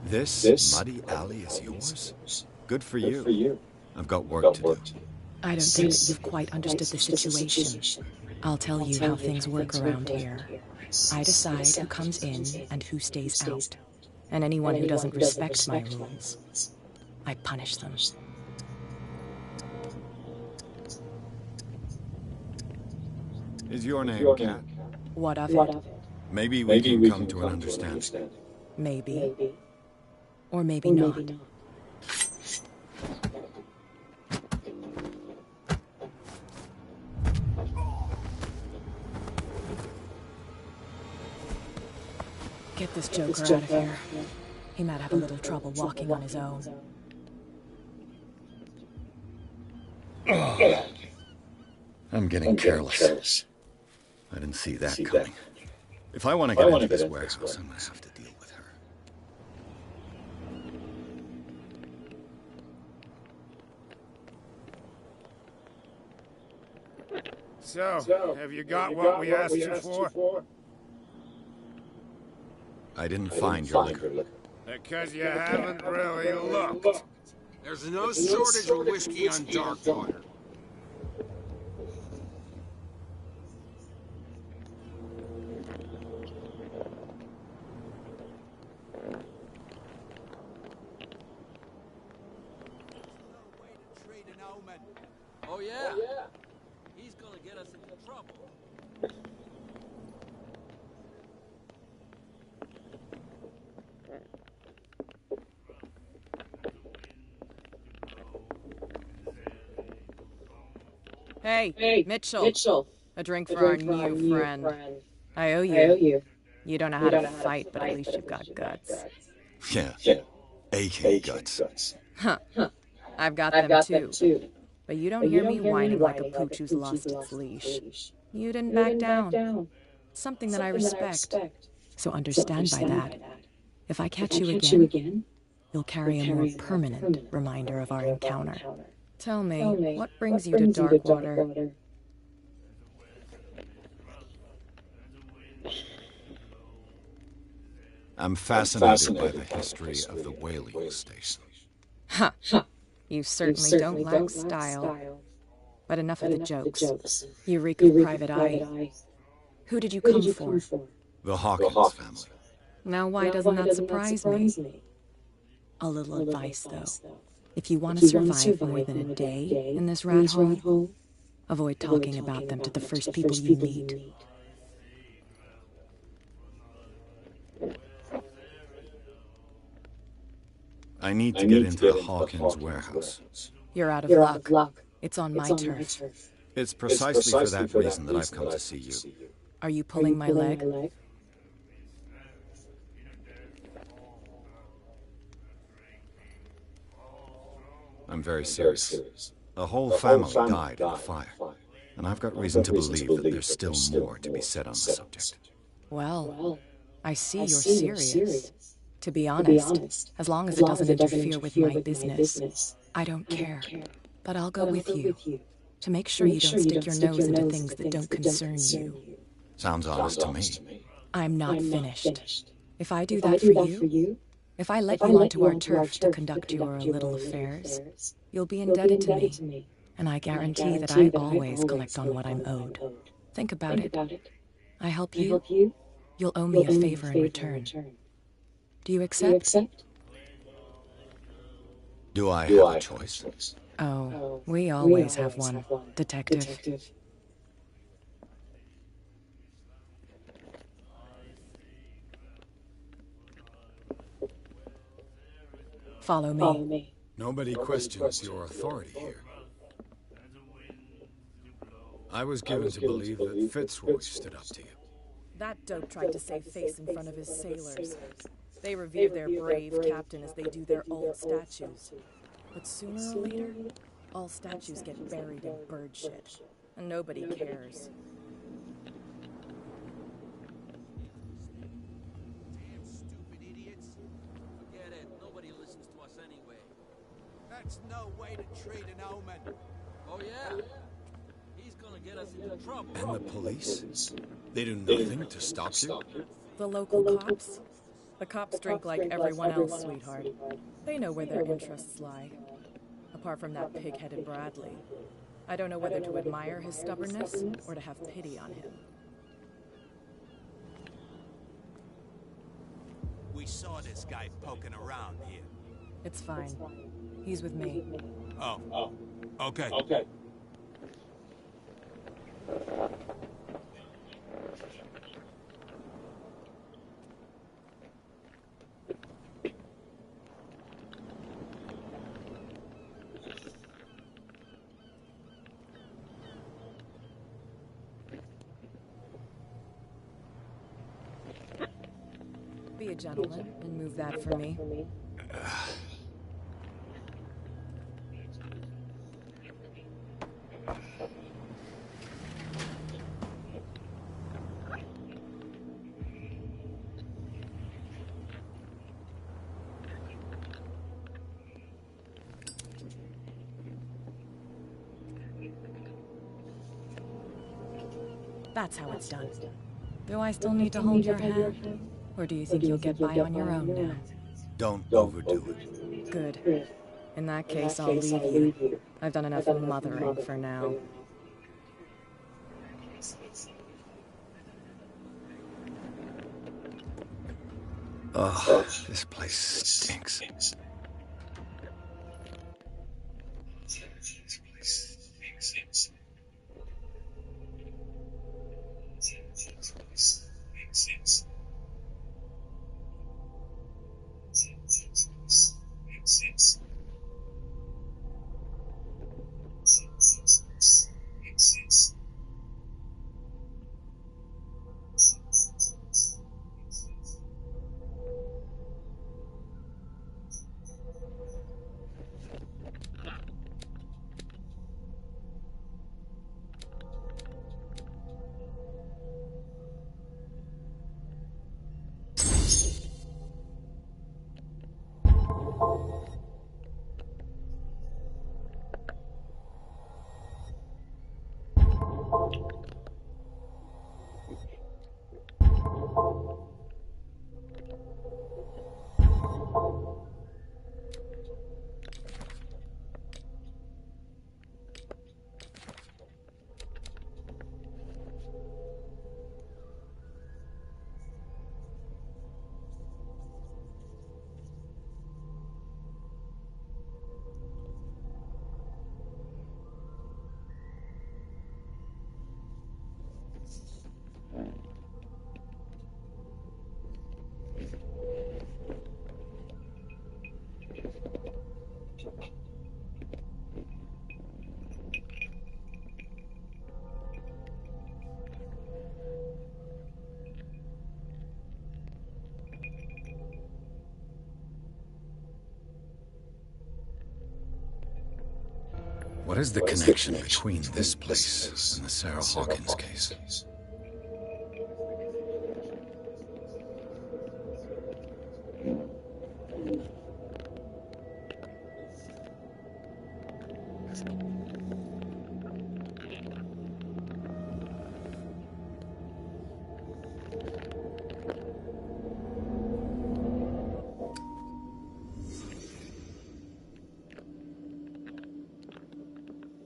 This muddy alley is yours? Good for you. I've got work to do. I don't think that you've quite understood the situation. I'll tell you how things work around here. I decide who comes in and who stays out. And anyone who doesn't respect my rules, I punish them. Is your name Cat? What of it? Maybe we can come to an understanding. Maybe. Or maybe not. Get this joker out of here. He might have a little trouble walking on his own. I'm getting careless. I didn't see that coming. If I want to get into this warehouse, I'm going to have to deal with her. So, have you got what we asked you for? I didn't find your liquor. Because you haven't really looked. There's no shortage of whiskey on Darkwater. Oh yeah? He's gonna get us into trouble. Hey, Mitchell. A drink for our new friend. I owe you. You don't know how to fight, but at least you've got guts. Yeah, aching guts. Huh. I've got them too. But you don't hear me whining like a pooch who's lost its leash. You didn't back down. It's something that I respect. So understand by that, if I catch you again, you'll carry a more permanent reminder of our encounter. Tell me, what brings you to Darkwater? I'm fascinated by the history of the whaling station. Ha! You certainly don't lack style. But enough of the jokes. You reek of private eye. Who did you come for? The Hawkins family. Now why doesn't that surprise me? A little advice, though. If you want to survive more than a day in this rat hole, avoid talking about them to the first people you meet. I need to get into the Hawkins warehouse. You're out of luck. It's on my turf. It's precisely for that reason that I've come to see you. Are you pulling my leg? I'm very serious. A whole family died in a fire, and I've got reason to believe that there's still more to be said on the subject. Well, I see you're serious. To be honest, as long as it doesn't interfere with my business, I don't care. But I'll go with you, to make sure you don't stick your nose into things that don't concern you. Sounds honest to me. I'm not finished. If I do that for you, if I let you onto our turf to conduct your little affairs, you'll be indebted to me. And I guarantee that I always collect on what I'm owed. Think about it. I help you, you'll owe me a favor in return. Do you accept? Do I have a choice? Oh, we always have one, detective. Follow me. Nobody questions your authority here. I was given to believe that Fitzroy stood up to you. That dope tried to save face in front of his sailors. They revere their brave captain as they do their old statues. But sooner or later, all statues get buried in bird shit, and nobody cares. Damn stupid idiots. Forget it. Nobody listens to us anyway. That's no way to treat an omen. Oh yeah? He's gonna get us into trouble. And the police? They do nothing to stop you? The local cops? The cops drink like everyone else, sweetheart. They know where their interests lie. Apart from that pig-headed Bradley. I don't know whether to admire his stubbornness or to have pity on him. We saw this guy poking around here. It's fine. He's with me. Oh. Okay. Be a gentleman and move that for me. That's how it's done. Do I still need to hold your hand? Or do you think you'll get by on your own now? Don't overdo it. Good. In that case, I'll leave you. I've done enough mothering for now. Ugh, this place stinks. What is the connection between this place and the Sarah Hawkins case?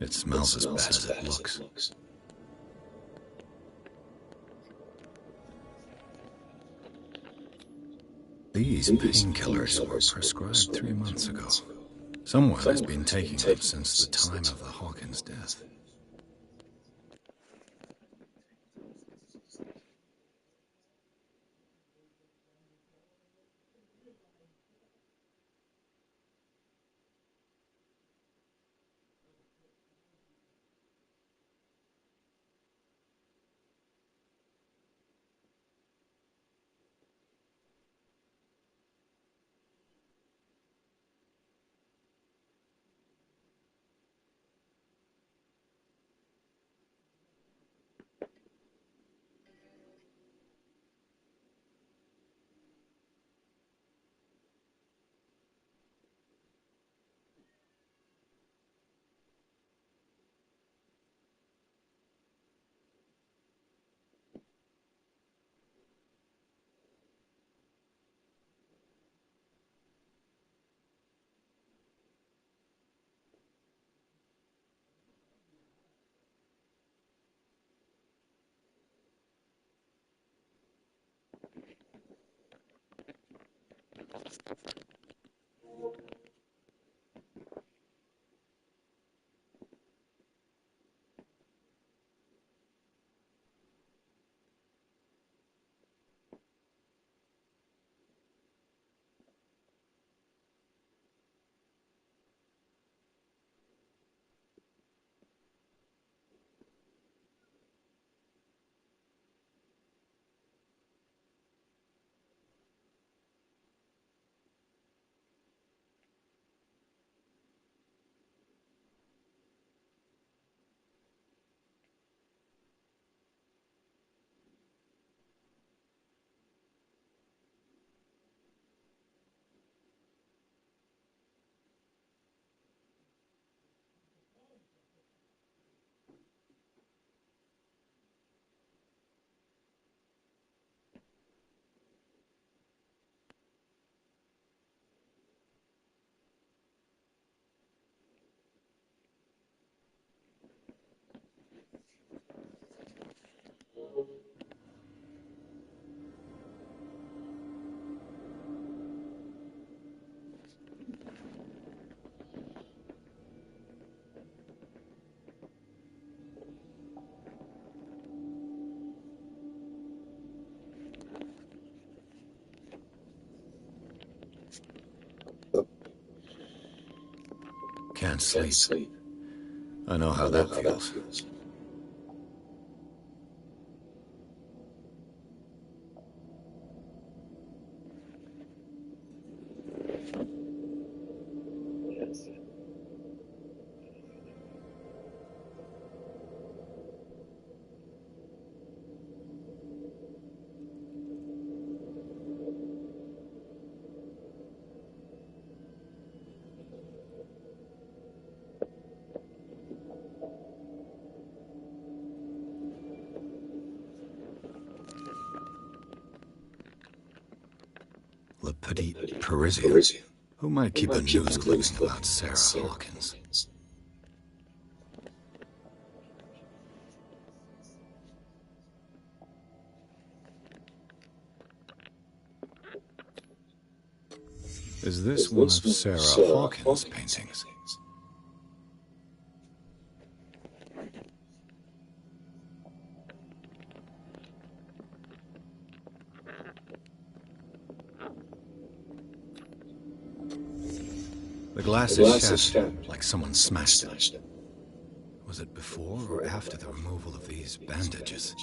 It smells as bad as it looks. These painkillers were prescribed 3 months ago. Someone has been taking them since the time of the Hawkins death. Can't sleep. I know how that feels. Le Petit Parisien. Who might keep a news clipping about Sarah Hawkins? Is this one of Sarah Hawkins' paintings? The glass is shattered, like someone smashed it. Was it before or after the removal of these bandages?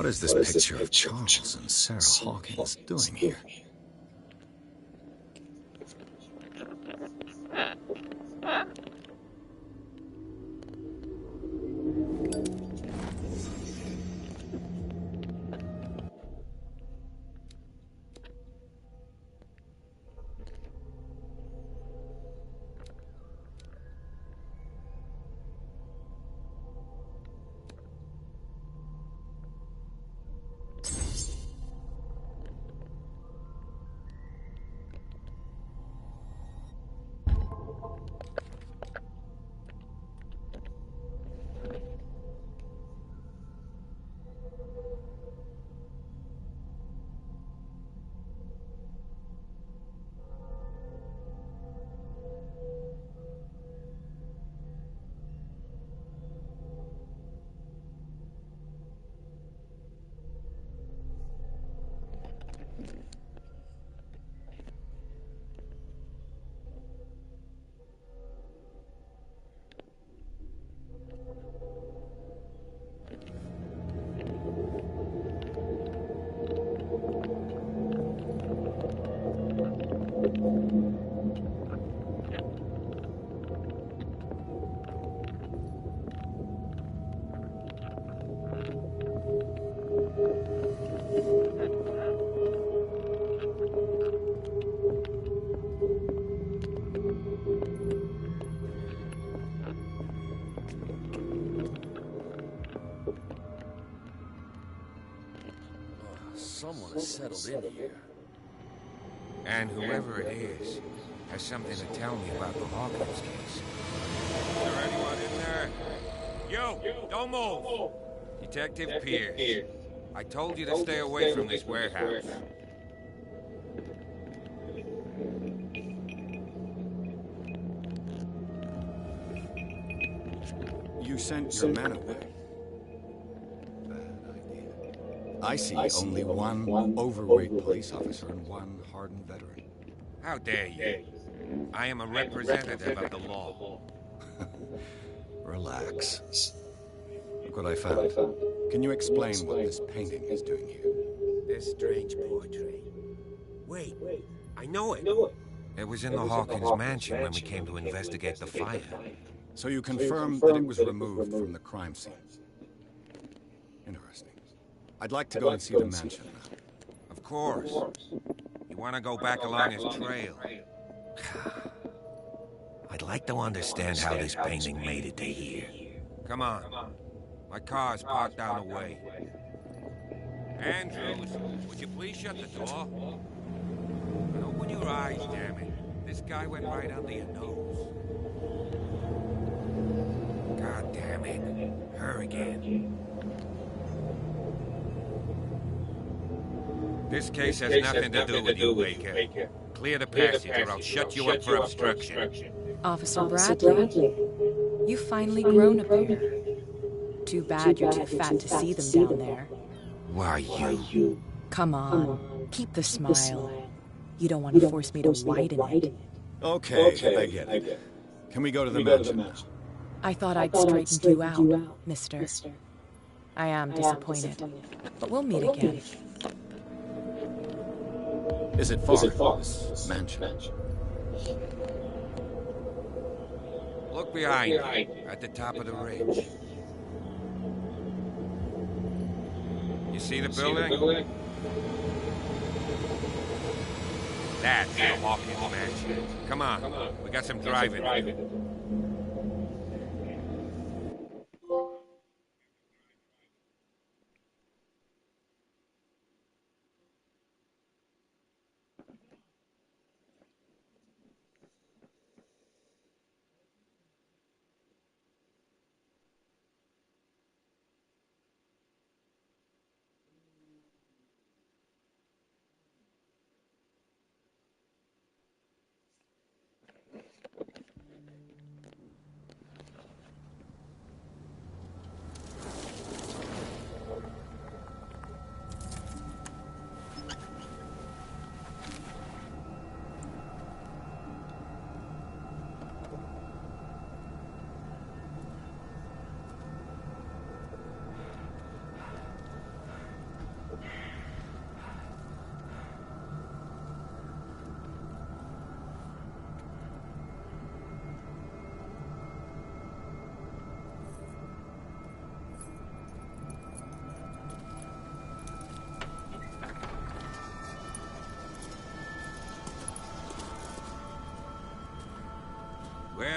What is this picture of Charles and Sarah Hawkins doing here? Someone has settled in here. And whoever it is has something to tell me about the Hawkins case. Is there anyone in there? You! Don't move! Detective Pierce. I told you to stay away from this warehouse. You sent your men away. Bad idea. I see only one overweight police officer and one hardened veteran. How dare you? I am a representative of the law. Relax. Look what I found. Can you explain what this painting is doing here? This strange portrait. Wait, I know it. It was in the Hawkins mansion when we came to investigate the fire. So you confirm that it was removed from the crime scene. Interesting. I'd like to go and see the mansion now. Of course. You want to go back along his trail? I'd like to understand how this painting made it to here. Come on. My car's parked down the way. Andrews, would you please shut the door? And open your eyes, damn it. This guy went right under your nose. God damn it. Her again. This case has nothing to do with you, Baker. Clear the passage or I'll shut you up for obstruction. Officer Bradley, you've finally grown a pair. Too bad you're too fat to see them down there. Why, you? Come on, keep the smile. You don't want to force me to widen it. Okay, I get it. Can we go to the mansion now? I thought I'd straightened you out, mister. I am disappointed, but we'll meet again. Is it far, this mansion? Look behind you, at the top of the ridge. You see the building? That's the Hawkins mansion. Come on, we got some driving to do.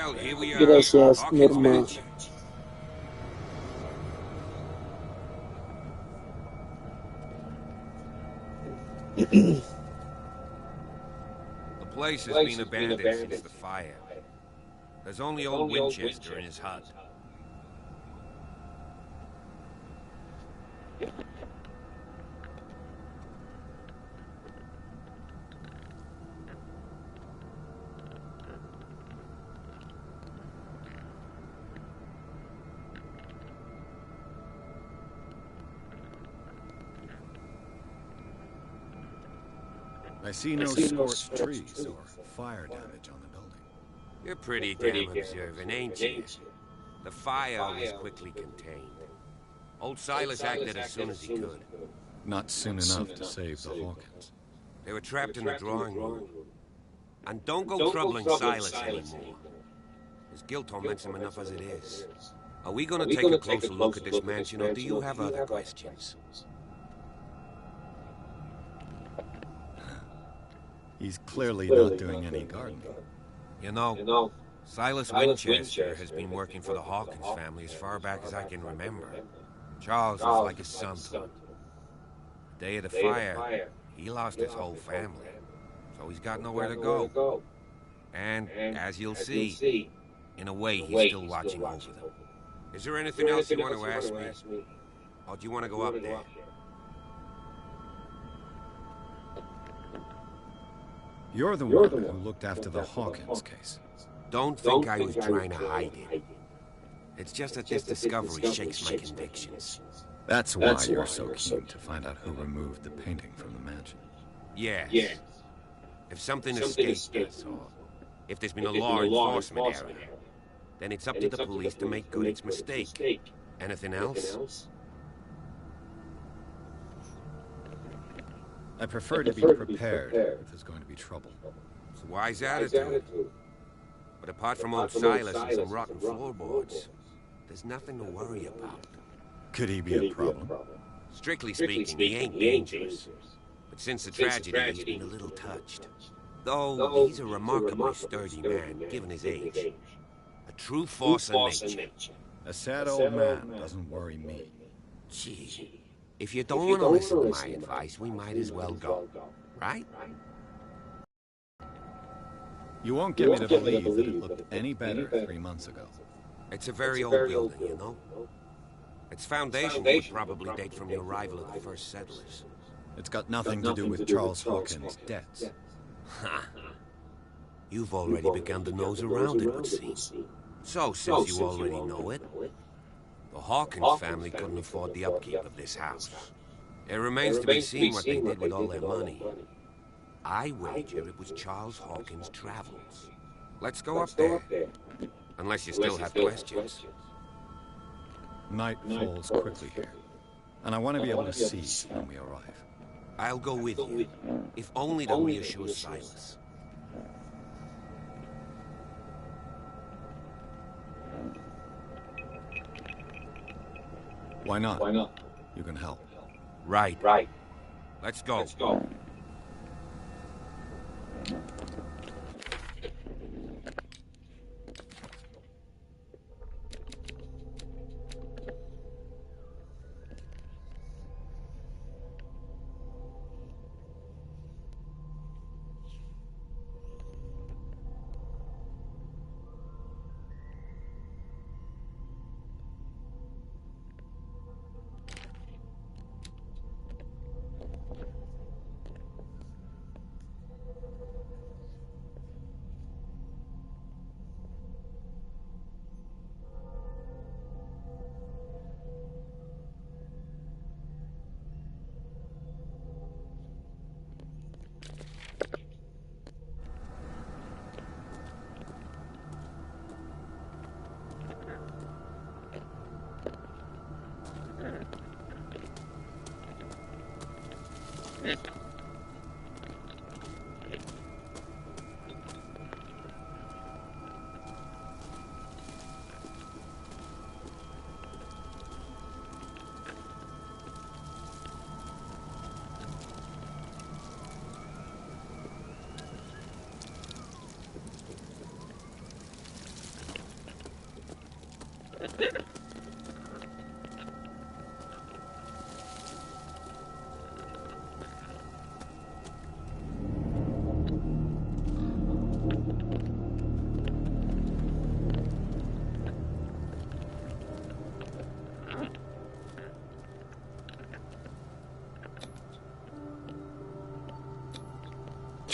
Well, here we are. Gracias, Hawkins Norma. Mansion. The place has been abandoned since the fire. There's only old Winchester in his hut. I see no scorched trees or fire damage on the building. You're pretty damn observant, ain't you? The fire was quickly contained. Old Silas acted as soon as he could. Not soon enough to save the Hawkins. They were trapped in the drawing room. And don't go troubling Silas anymore. His guilt torments him enough as it is. Are we gonna take a closer look at this mansion, or do you have other questions? He's clearly not doing any gardening. You know, Silas Winchester has been working for the Hawkins family as far back as I can remember. Charles was like his son to him. The day of the fire, he lost his whole family, so he's got nowhere to go. And, as you'll see, in a way, he's still watching over them. Is there anything else you want to ask me? Or do you want to go up there? You're the one who looked after the Hawkins case. Don't think I was trying to hide it. It's just that this discovery shakes my convictions. That's why you're so keen to find out who removed the painting from the mansion. Yes. If something escaped us, or if there's been a law enforcement error, then it's up to the police to make good its mistake. Anything else? I prefer to be prepared if there's going to be trouble. It's a wise attitude. But apart from old Silas and some rotten floorboards, there's nothing to worry about. Could he be a problem? Strictly speaking, he ain't dangerous. But since the tragedy, he's been a little touched. Though he's a remarkably sturdy man, given his age. A true force of nature. A sad old man doesn't worry me. Gee, if you don't want to listen to my advice, we might as well go. Right? You won't get me to believe that it looked any better 3 months ago. It's a very old building, you know? Its foundation would probably date from the arrival of the first settlers. It's got nothing to do with Charles Hawkins' debts. Ha! You've already begun to nose around it, would seem. So, since you already know it, the Hawkins family couldn't afford the upkeep of this house. It remains to be seen what they did with all their money. I wager it was Charles Hawkins' travels. Let's go up there. Unless you still have questions. Night falls quickly here, and I want to be able to see when we arrive. I'll go with you, if only to reassure Silas. Why not? You can help. Right. Let's go.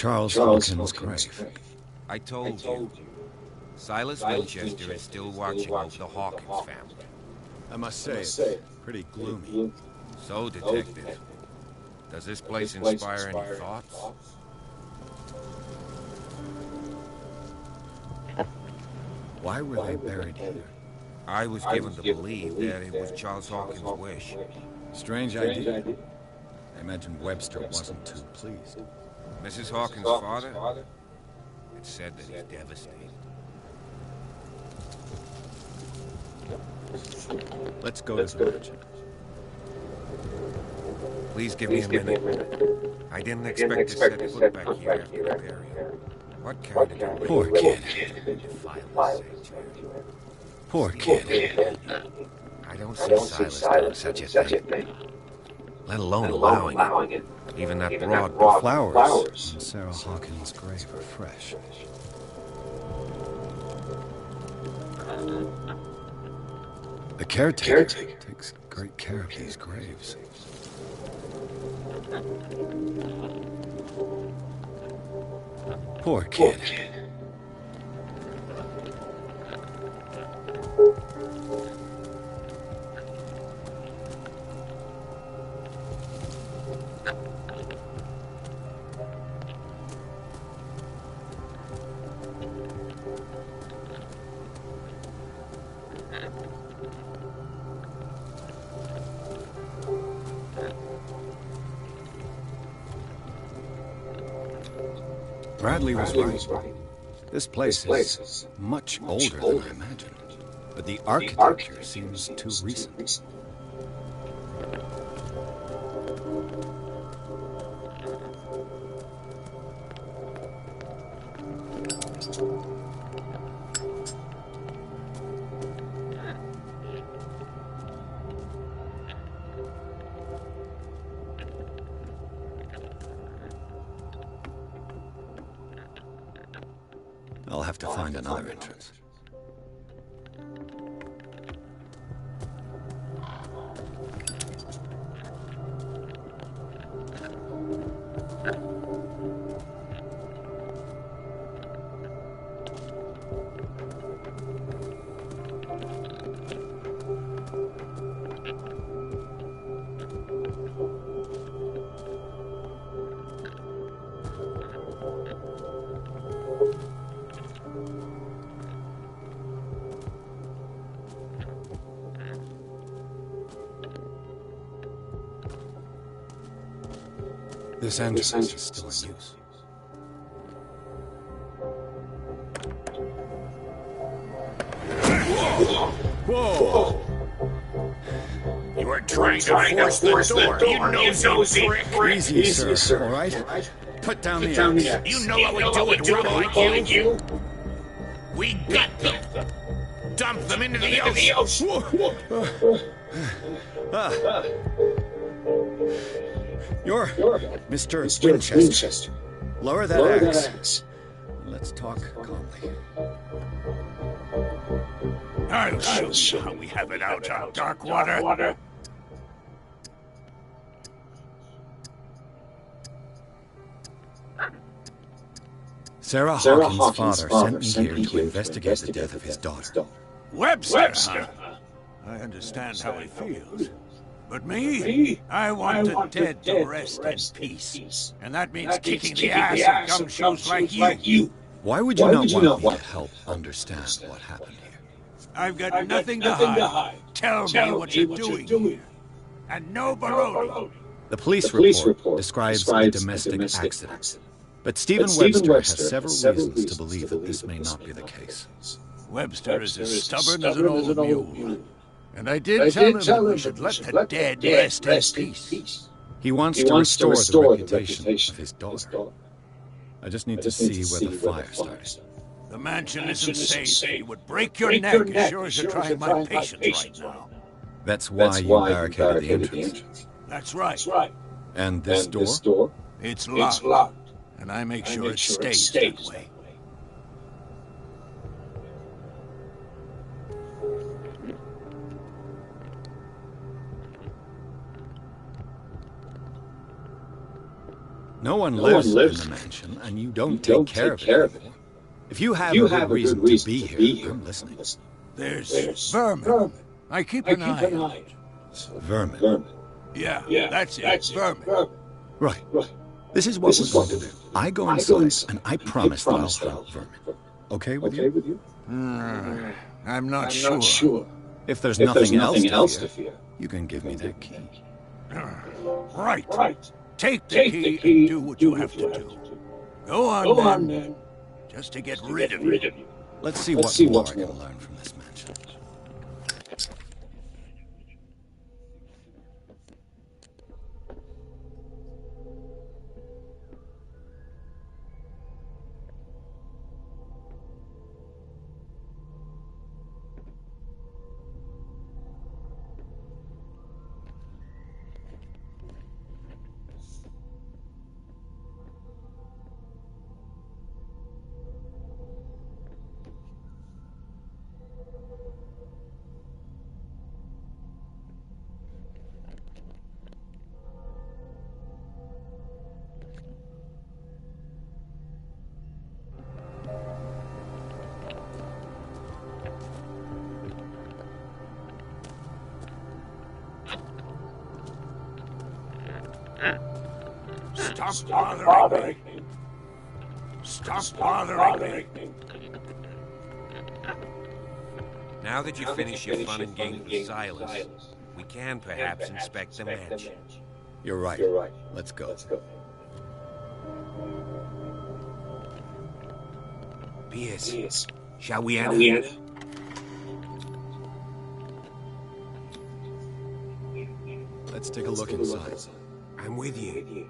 Charles Hawkins' grave. I told you. Silas Winchester is still watching over the Hawkins family. I must say, it's pretty gloomy. So, Detective, does this place inspire any thoughts? Why were they buried here? I was given to believe that it was Charles Hawkins' wish. Strange idea. I imagine Webster wasn't too pleased. Mrs. Hawkins' father? It said that he's devastated. Let's go to the mansion. Please give me a minute. I didn't expect to set foot back here after the burial. What kind of... Poor kid. Defile the sanctuary. Poor kid. I don't see Silas doing such a thing. Let alone allowing it. Even that broad... The flowers on Sarah Hawkins' grave are fresh. The caretaker takes great care of these graves. Poor kid. Bradley was right. This place is much older than I imagined, but the architecture seems too recent. I'll have to find another entrance. This entrance is still in use. Whoa! You were trying to force the door, you nosy prick! Easy, sir, all right? Put down the axe. You know what we do with trouble like you? We gut them! Dump them into the ocean! You're Mr. Winchester. Lower that axe. Let's talk calmly. I'll show you how we have it out on dark water. Sarah Hawkins' father sent me here to investigate the death of his daughter. Webster, huh? I understand how he feels. But me? I want the dead to rest in peace. And that means kicking the ass of gumshoes like you. Why would you not want me to help understand what happened here? I've got nothing to hide. Tell me what you're doing here. And no baloney. The police report describes a domestic accident. But Stephen Webster has several reasons to believe that this may not be the case. Webster is as stubborn as an old mule. And I did tell him that we should let the dead rest in peace. He wants to restore the reputation of his daughter. I just need to see where the fire started. The mansion isn't safe. You would break your neck as sure as you're trying my patience right now. That's why you barricaded the entrance. That's right. And this door? It's locked. And I make sure it stays that way. No one lives in the mansion, and you don't take care of it anymore. If you have a good reason to be here, I'm listening. There's vermin. I keep an eye on it. Vermin? Yeah, that's it. Vermin. Right. This is what we're going to do. I go inside, and I promise that I'll hunt vermin. Okay with you? I'm not sure. If there's nothing else to fear, you can give me that key. Right. Take the key and do what you have to do. Go on, then. Just to get rid of you. Let's see what more I can learn from this mansion. Stop bothering me. Stop bothering me. Now that you've finished your fun and games with Silas, we can perhaps inspect the mansion. You're right. Let's go. Pierce, shall we enter? Let's take a look inside. I'm with you.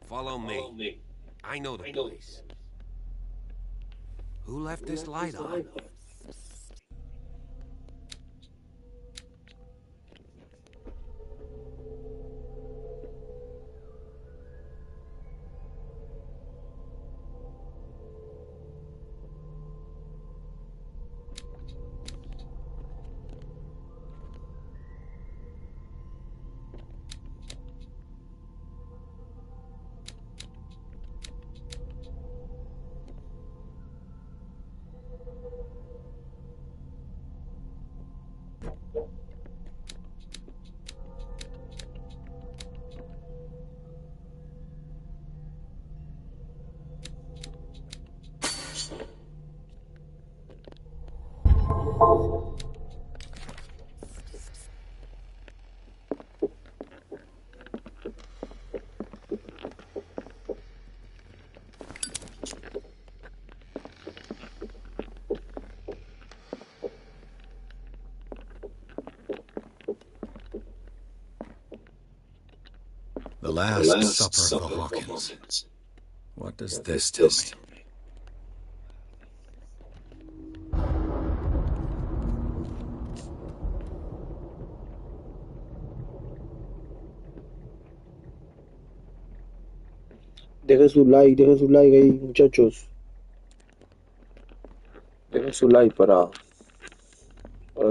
Follow me. I know the place. Who left this light on? The Last Supper of the Hawkins. What does this tell me? Dejen su like ahí, muchachos. Dejen su like para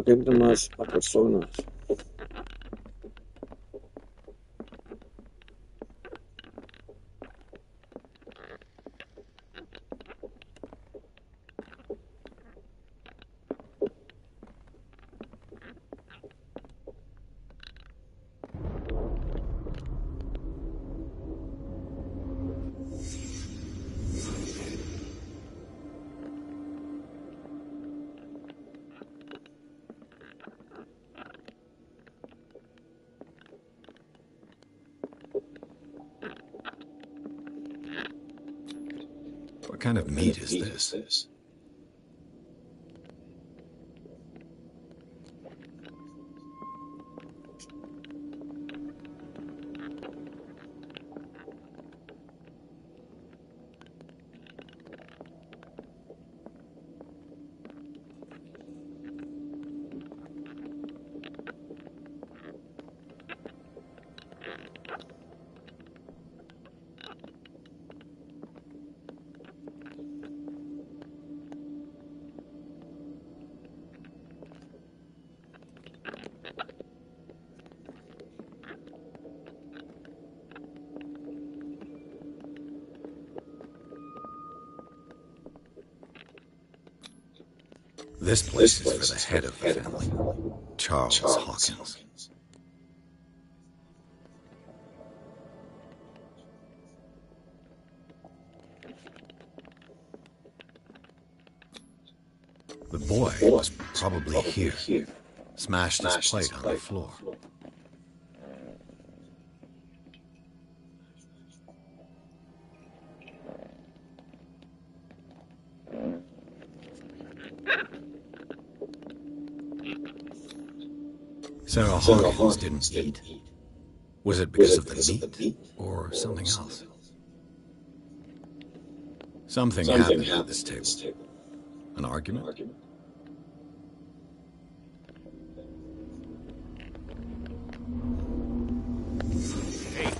que entre más personas. What kind of meat is this? This place is for the head of the family, Charles Hawkins. The boy was probably here, smashed his plate on the floor. Sarah Hawkins didn't eat. Was it because of the meat, or something else? Something happened at this table. An argument?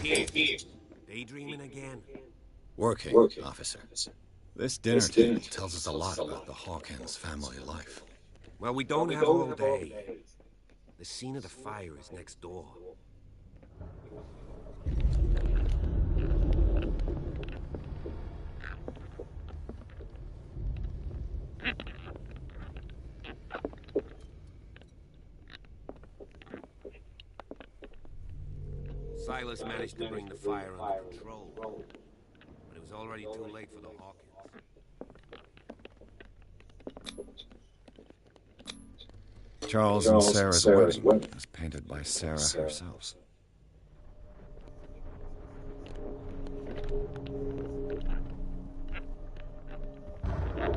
Hey, Pete. Daydreaming again? Working, officer. This dinner table tells us a lot about the Hawkins family life. Well, we don't have all day. The scene of the fire is next door. Silas managed to bring the fire under control, but it was already too late for the Hawkins. Charles and Sarah's wedding was painted by Sarah herself.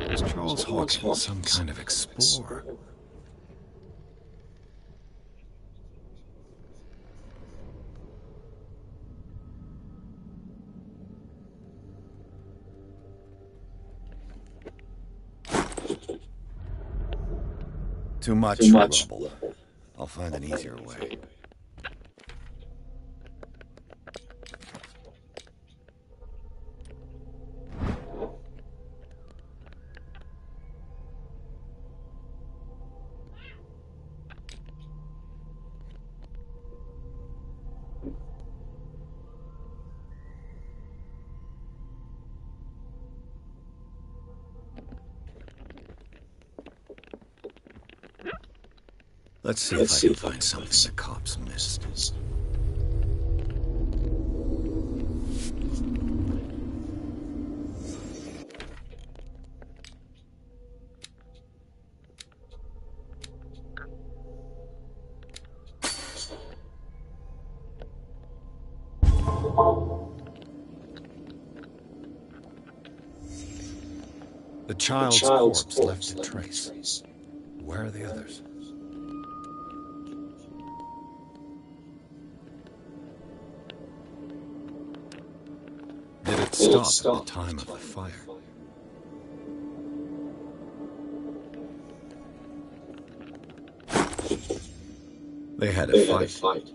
Was Charles Hawkins some kind of explorer? Too much rubble. I'll find an easier way. Let's see if I can find something the cops missed. The child's corpse left a trace. Where are the others? Did it stop at the time of the fire? They had a fight.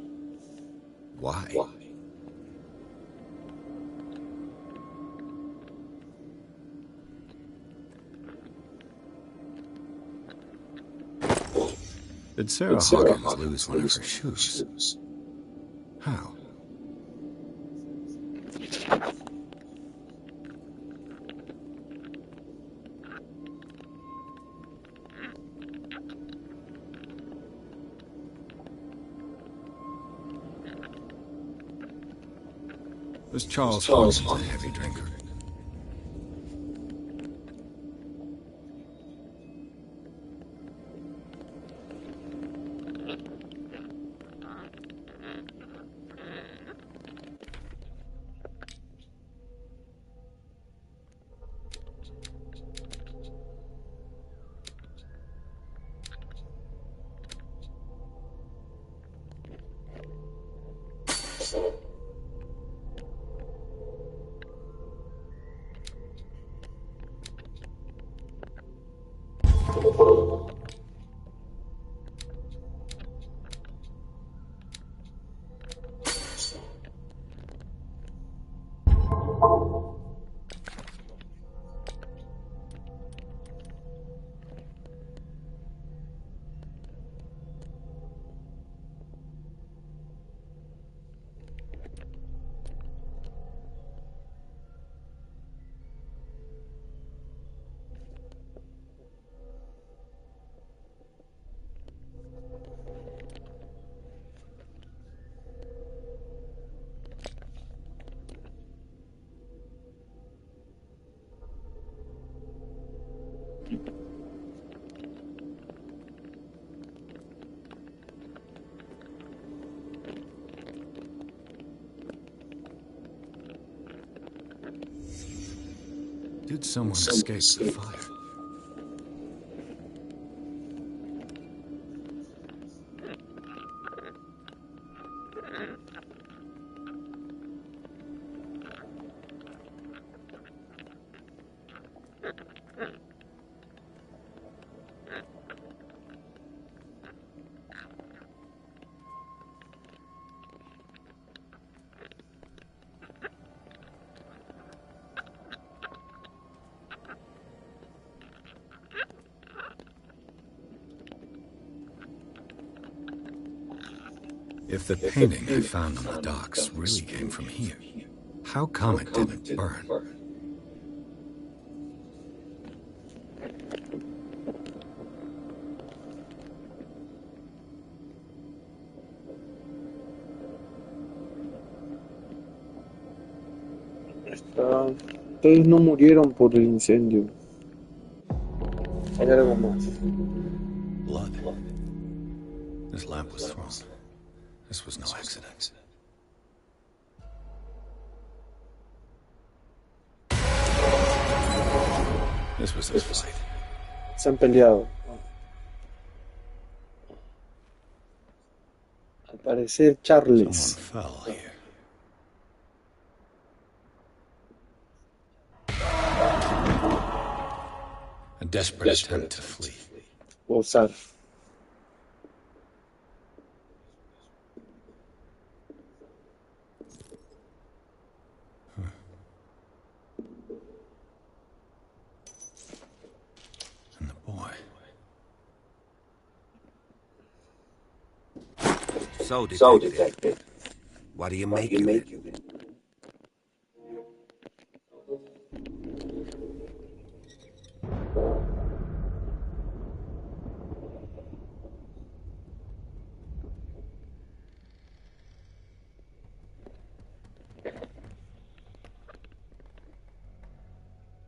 Why? Did Sarah Hawkins lose one of her shoes? How? Was Charles Hawkins a heavy drinker? Did someone escape the fire? If the painting I found on the docks really came from here, how come it didn't burn? Ustedes no murieron por el incendio. Hay algo más. Blood. This lamp was thrown. This was no accident. This was a fight. Se han peleado. Al parecer, Someone Charles. fell here. A desperate attempt to flee. Usar. And the boy. So, detective, what do you make of it?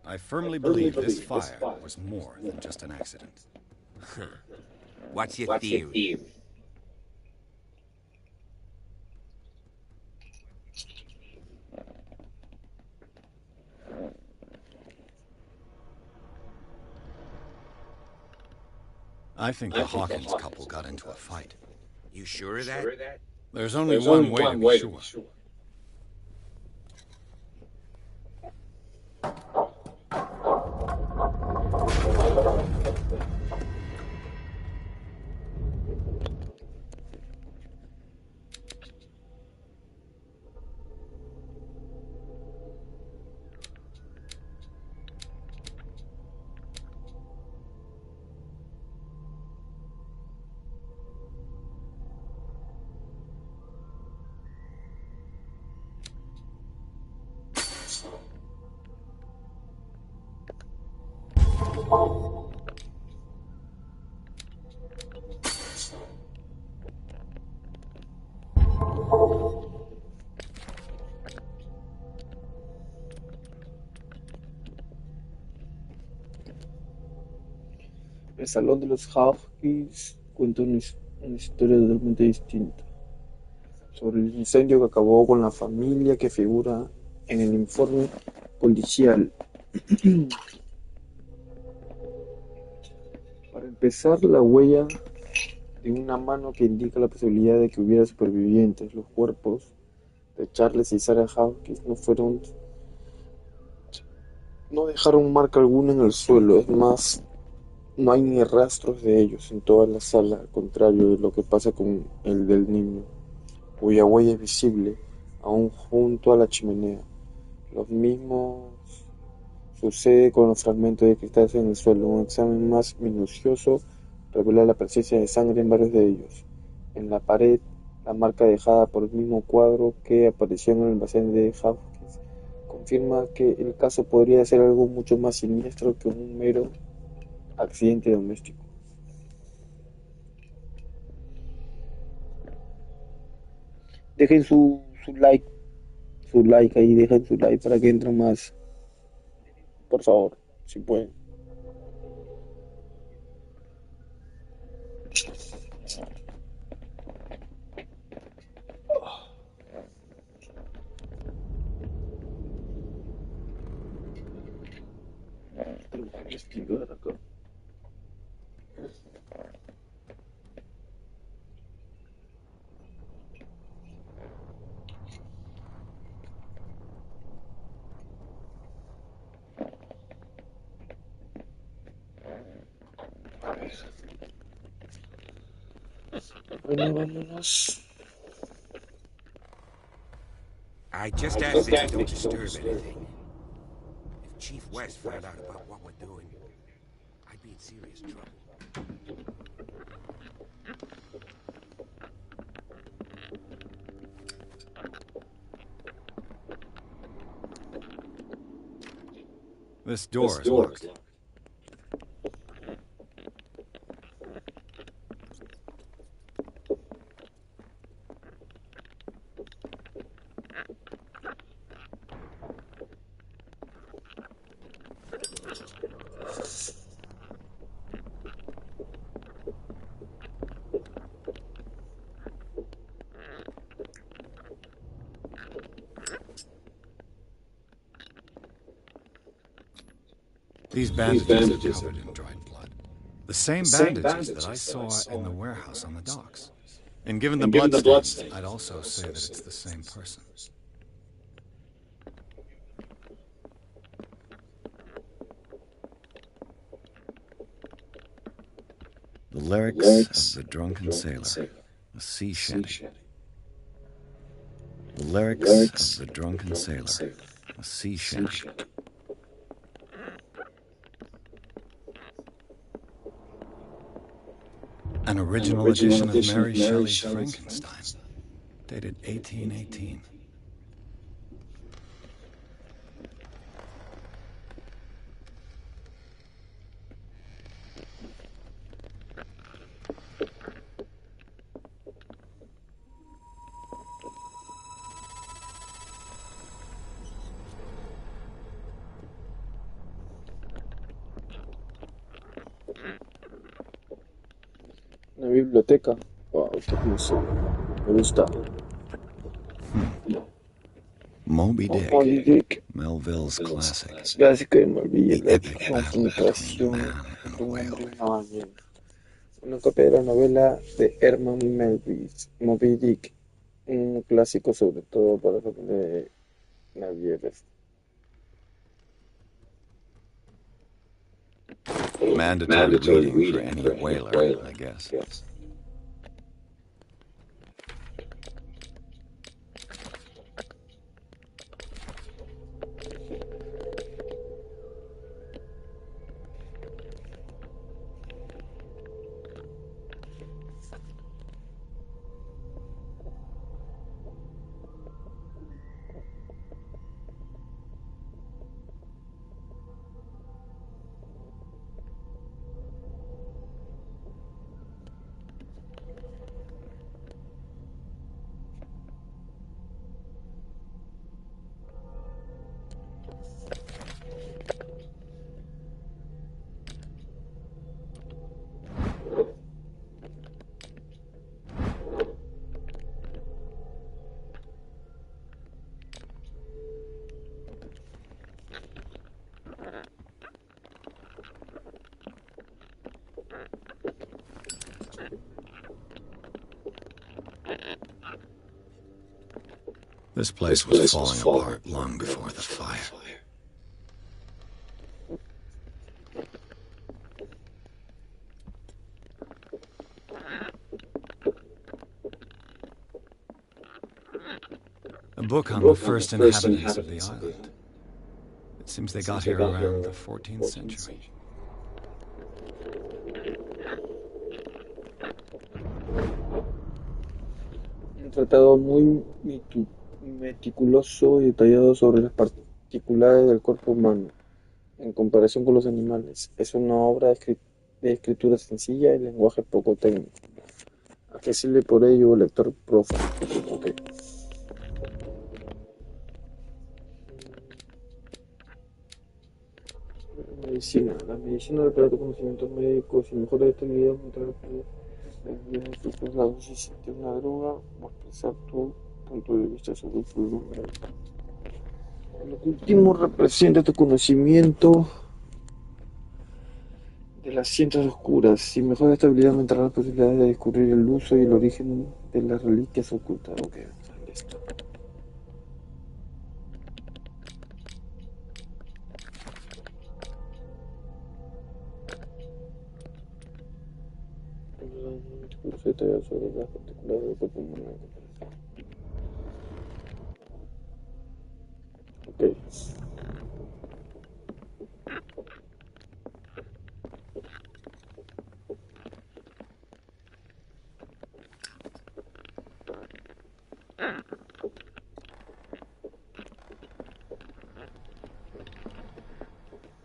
I firmly believe this fire was more than just an accident. What's your theory? I think the Hawkins couple got into a fight. You sure of that? There's only one way to be sure. El salón de los Hawkins cuenta una historia totalmente distinta sobre el incendio que acabó con la familia que figura en el informe policial. Para empezar, la huella de una mano que indica la posibilidad de que hubiera supervivientes. Los cuerpos de Charles y Sarah Hawkins no dejaron marca alguna en el suelo. Es más, no hay ni rastros de ellos en toda la sala, al contrario de lo que pasa con el del niño, cuya huella es visible aún junto a la chimenea. Lo mismo sucede con los fragmentos de cristal en el suelo. Un examen más minucioso revela la presencia de sangre en varios de ellos. En la pared, la marca dejada por el mismo cuadro que apareció en el almacén de Hawkins confirma que el caso podría ser algo mucho más siniestro que un mero accidente doméstico. Dejen su like ahí, dejen su like para que entren más, por favor, si pueden. Tengo que investigar acá. A ver. Bueno, vámonos. I just ask that you don't disturb anything. If Chief West found out about what we're doing, I'd be in serious trouble. This door is locked. These bandages are covered in dried blood. The same bandages that I saw in the warehouse on the docks. And given the bloodstains, I'd also say that it's the same person. The lyrics of the drunken sailor, a sea shanty. The lyrics of the drunken sailor, a sea shanty. An original edition of Mary Shelley's Frankenstein, dated 1818. Una biblioteca. Wow, qué hermoso. Me gusta. Moby Dick, Moby Dick. Melville's classic. Clásico de Moby The la epic battle between confrontación man and entre un hombre y whale. una ballena. Una copia de la novela de Herman Melville, Moby Dick, un clásico sobre todo para los de navieros. Mandatory reading for any whaler, I guess. This place was falling apart long before the fire. A book on the first inhabitants of the island. It seems they got here around the 14th century. Un tratado muy meticuloso y detallado sobre las particularidades del cuerpo humano, en comparación con los animales. Es una obra de escritura sencilla y lenguaje poco técnico, accesible por ello al lector prófano. Okay. La medicina del aparato, conocimientos médicos y mejores de este video Desde sus lados si existe una droga o expresar tu punto de vista sobre su nombre. Lo último representa tu conocimiento de las ciencias oscuras y mejora esta habilidad aumentará las posibilidades de descubrir el uso y el origen de las reliquias ocultas. Ok, ahí está. Curso detallado sobre las particularidades del cuerpo humano. Ok.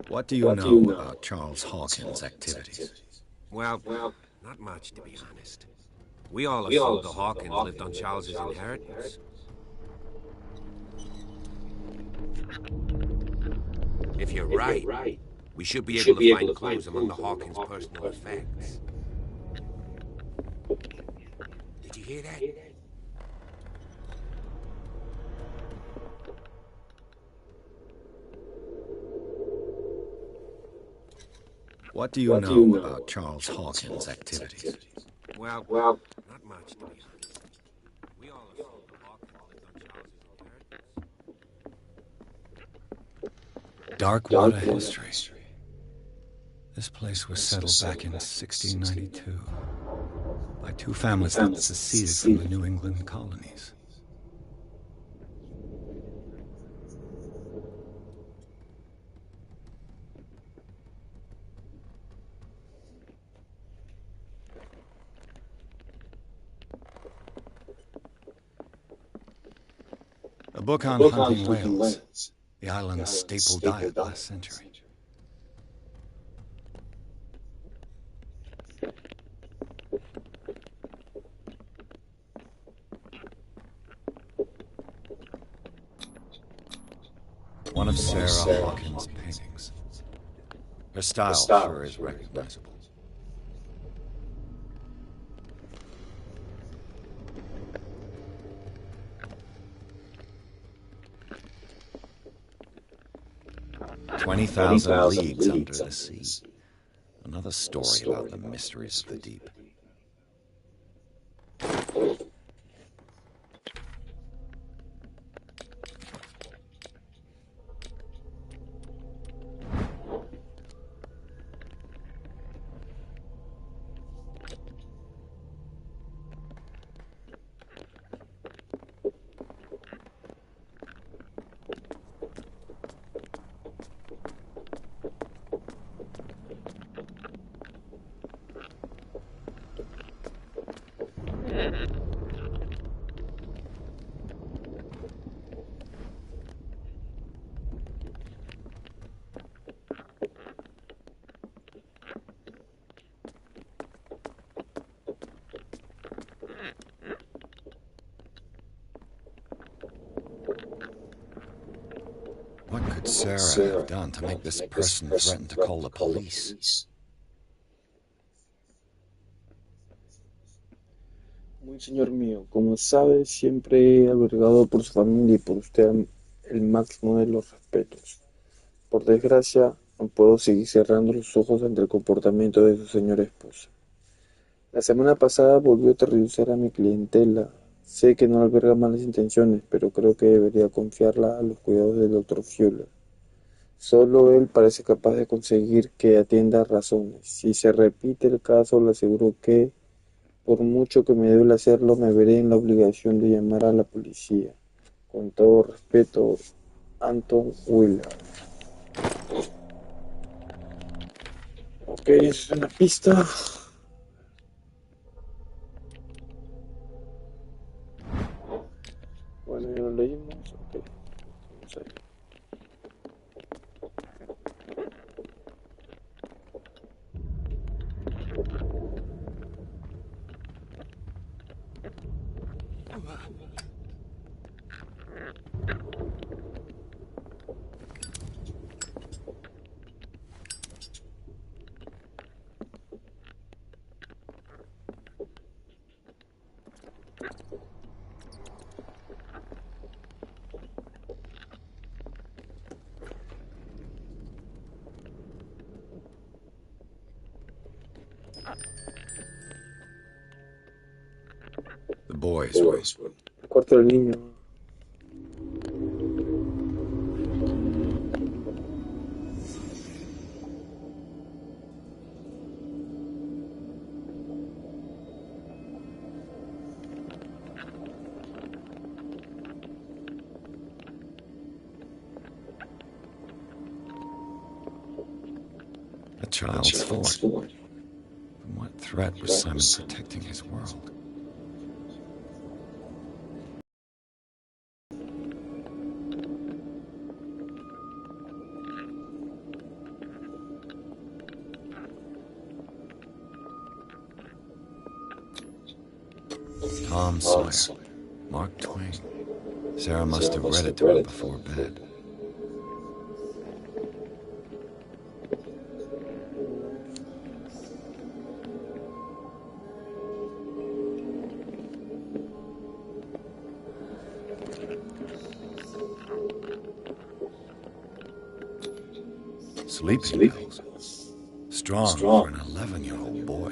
What do you know about Charles Hawkins' activities? Well, not much, to be honest. We all assumed the Hawkins lived on Charles's inheritance. If you're right, we should be able to find clues among the Hawkins' personal effects. Did you hear that? What do you know about Charles Hawkins' activities? Well, not much, to be honest. We all assumed the Hawkins lived on Charles's inheritance. Darkwater history. This place was settled back in 1692 by two families that seceded from the New England colonies. A book on hunting whales, the island's staple diet last century. One of Sarah Hawkins' paintings. Her style sure is recognizable. "20,000 Leagues Under the Sea." Another story about the mysteries of the deep. What could Sarah have done to make this person threaten to call the police? Muy señor mío, como sabe, siempre he albergado por su familia y por usted el máximo de los respetos. Por desgracia, no puedo seguir cerrando los ojos ante el comportamiento de su señora esposa. La semana pasada volvió a aterrorizar a mi clientela. Sé que no alberga malas intenciones, pero creo que debería confiarla a los cuidados del Dr. Fuller. Solo él parece capaz de conseguir que atienda razones. Si se repite el caso, le aseguro que, por mucho que me duele hacerlo, me veré en la obligación de llamar a la policía. Con todo respeto, Anton Wheeler. Ok, es una pista. Bueno, ya lo leímos. Ok, vamos a ver. The boys room. El cuarto del niño. A child's fort. From what threat was Simon protecting his world? Tom Sawyer. Mark Twain. Sarah must have read it to him before bed. Sleeping pills. Strong for an 11-year-old boy.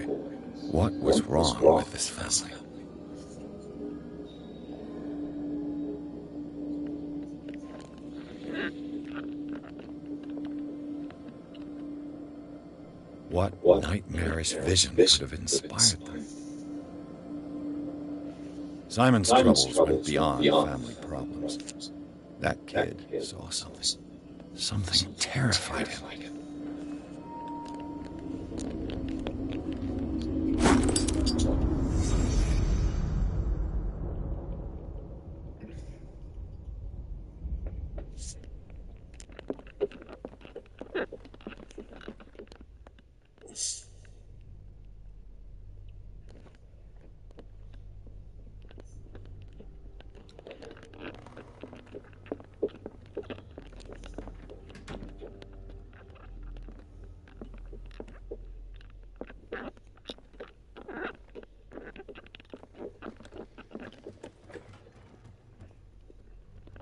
What was wrong with this family? What nightmarish vision could have inspired them? Simon's troubles went beyond family problems. That kid saw something. Something terrified him.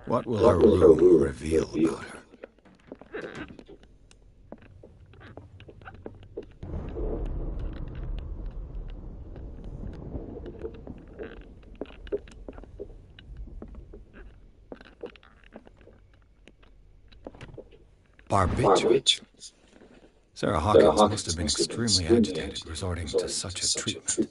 What will her room reveal about her? Barbiturates. Sarah Hawkins must have been extremely agitated, resorting to such a treatment.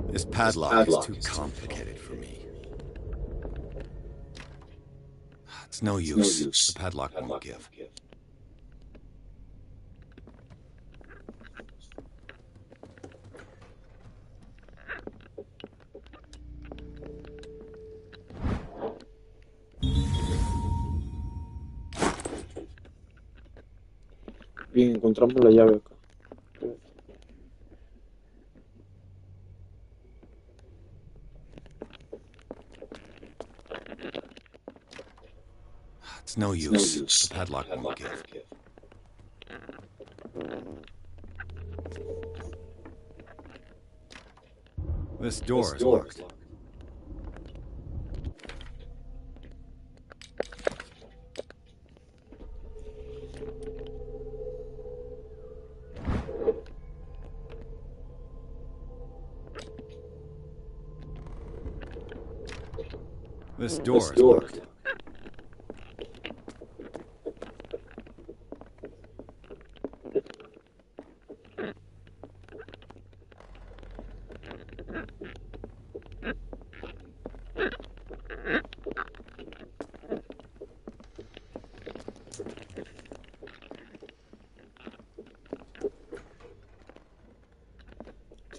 This padlock is too complicated for me. It's no use. The padlock won't give. Bien, encontramos la llave acá. It's no use. The padlock won't give. This door is locked. This door is locked.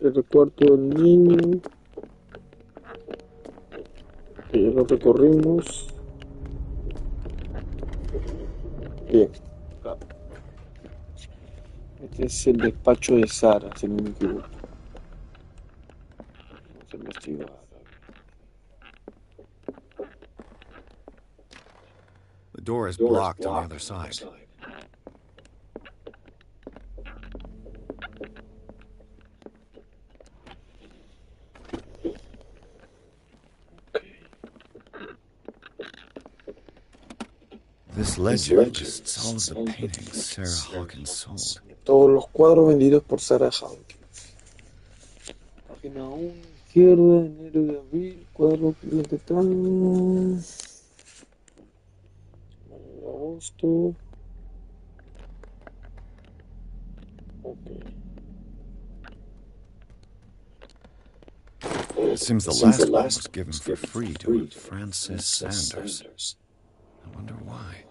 El cuarto del niño. Que ya lo recorrimos. Bien. Este es el despacho de Sara, si no me equivoco. Vamos a investigar. The door is blocked on the other side. This ledger lists all of the paintings Sarah Hawkins sold. Todos los cuadros vendidos por Sarah Hawkins. Página 1, izquierda, enero de abril, cuadro cliente tal. Agosto. Okay. It seems the last one was given for free to Francis Sanders. I wonder why.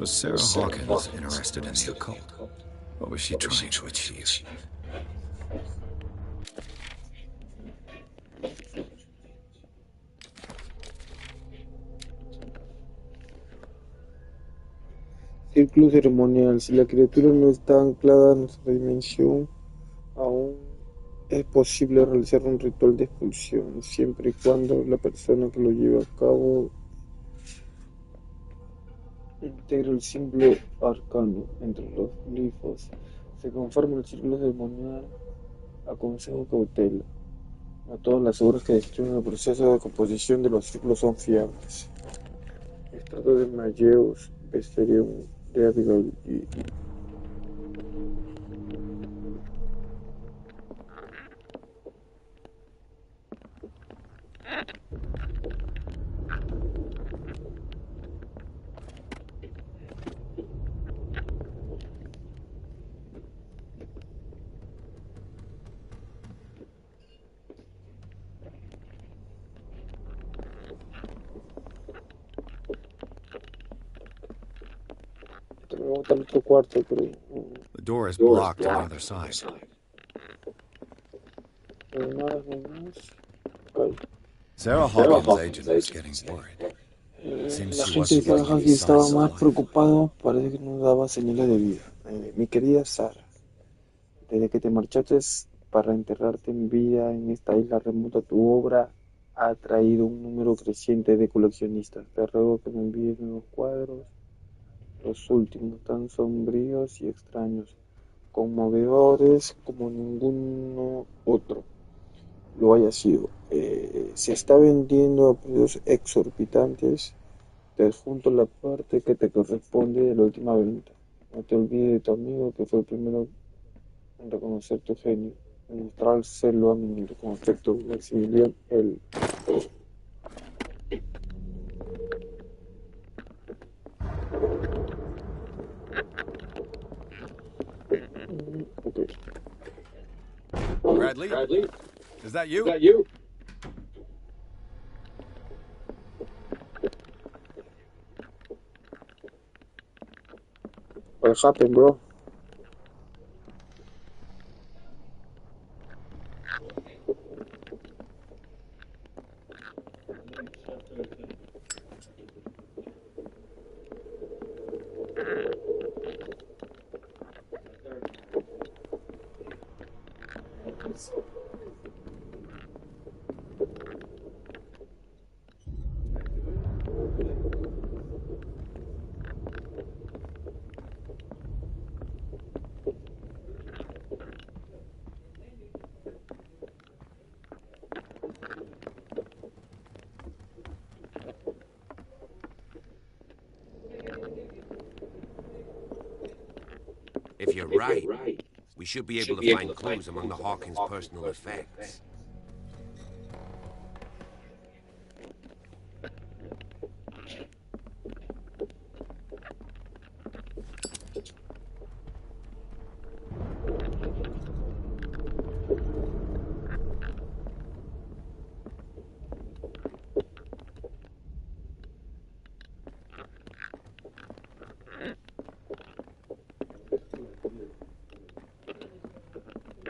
Was Sarah Hawkins interested in the occult? What was she trying to achieve? Círculo ceremonial. Si la criatura no está anclada a nuestra dimensión, aún es posible realizar un ritual de expulsión, siempre y cuando la persona que lo lleve a cabo integre el símbolo arcano entre los glifos. Se conforma el círculo ceremonial. Aconsejo cautela. No todas las obras que describen el proceso de composición de los círculos son fiables. Estado de Malleus, Vesterium de Abigail y me gusta el otro cuarto, pero The door is blocked on the other side. no hay más, no hay más. Okay. Sarah Hawkins' agent was getting worried. La Seems she gente de wasn't Sarah giving any Hawkins estaba signs más of life. preocupado, parece que no daba señales de vida. Mi querida Sara, desde que te marchaste para enterrarte en vida en esta isla remota, tu obra ha atraído un número creciente de coleccionistas. Te ruego que me envíes nuevos cuadros, los últimos, tan sombríos y extraños, conmovedores como ninguno otro lo haya sido. Se está vendiendo a precios exorbitantes. Te adjunto la parte que te corresponde de la última venta. No te olvides de tu amigo que fue el primero en reconocer tu genio, en mostrárselo a mi concepto Maximilian el Bradley? Is that you? What happened, bro? If you're right, we should be able to find clues among the Hawkins' personal effects.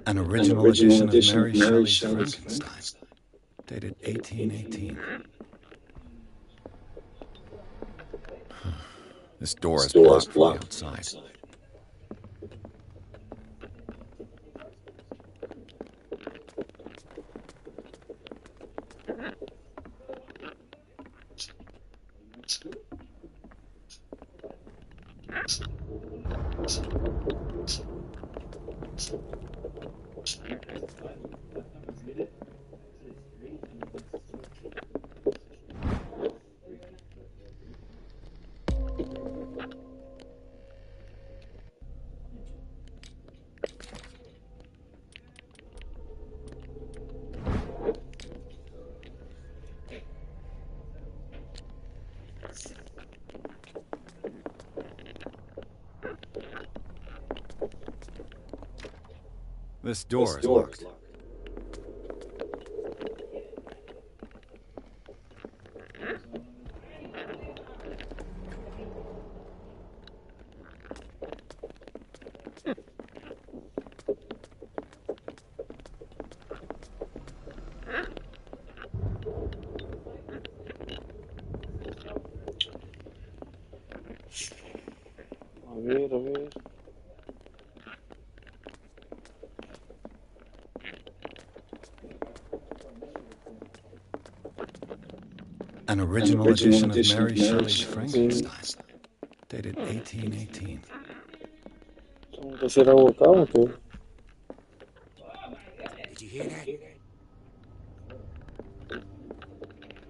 An original edition of Mary Shelley's Frankenstein, dated 1818. This door is blocked from the outside. This door is locked. A ver. An original edition of Mary Shelley's Frankenstein, dated 1818. ¿Vamos a hacer algo acá o qué? Did you hear that?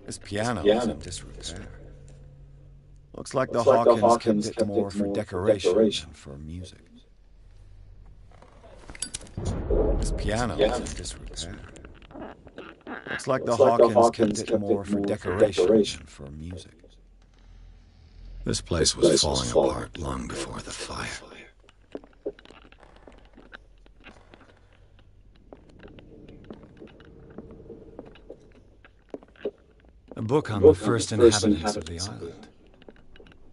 This piano is in disrepair. Looks like the Hawkins kept it more for decoration than for music. This piano is in disrepair. Looks like the Hawkins kept it more for decoration than for music. This place was falling apart long before the fire. A book on the first inhabitants of the island.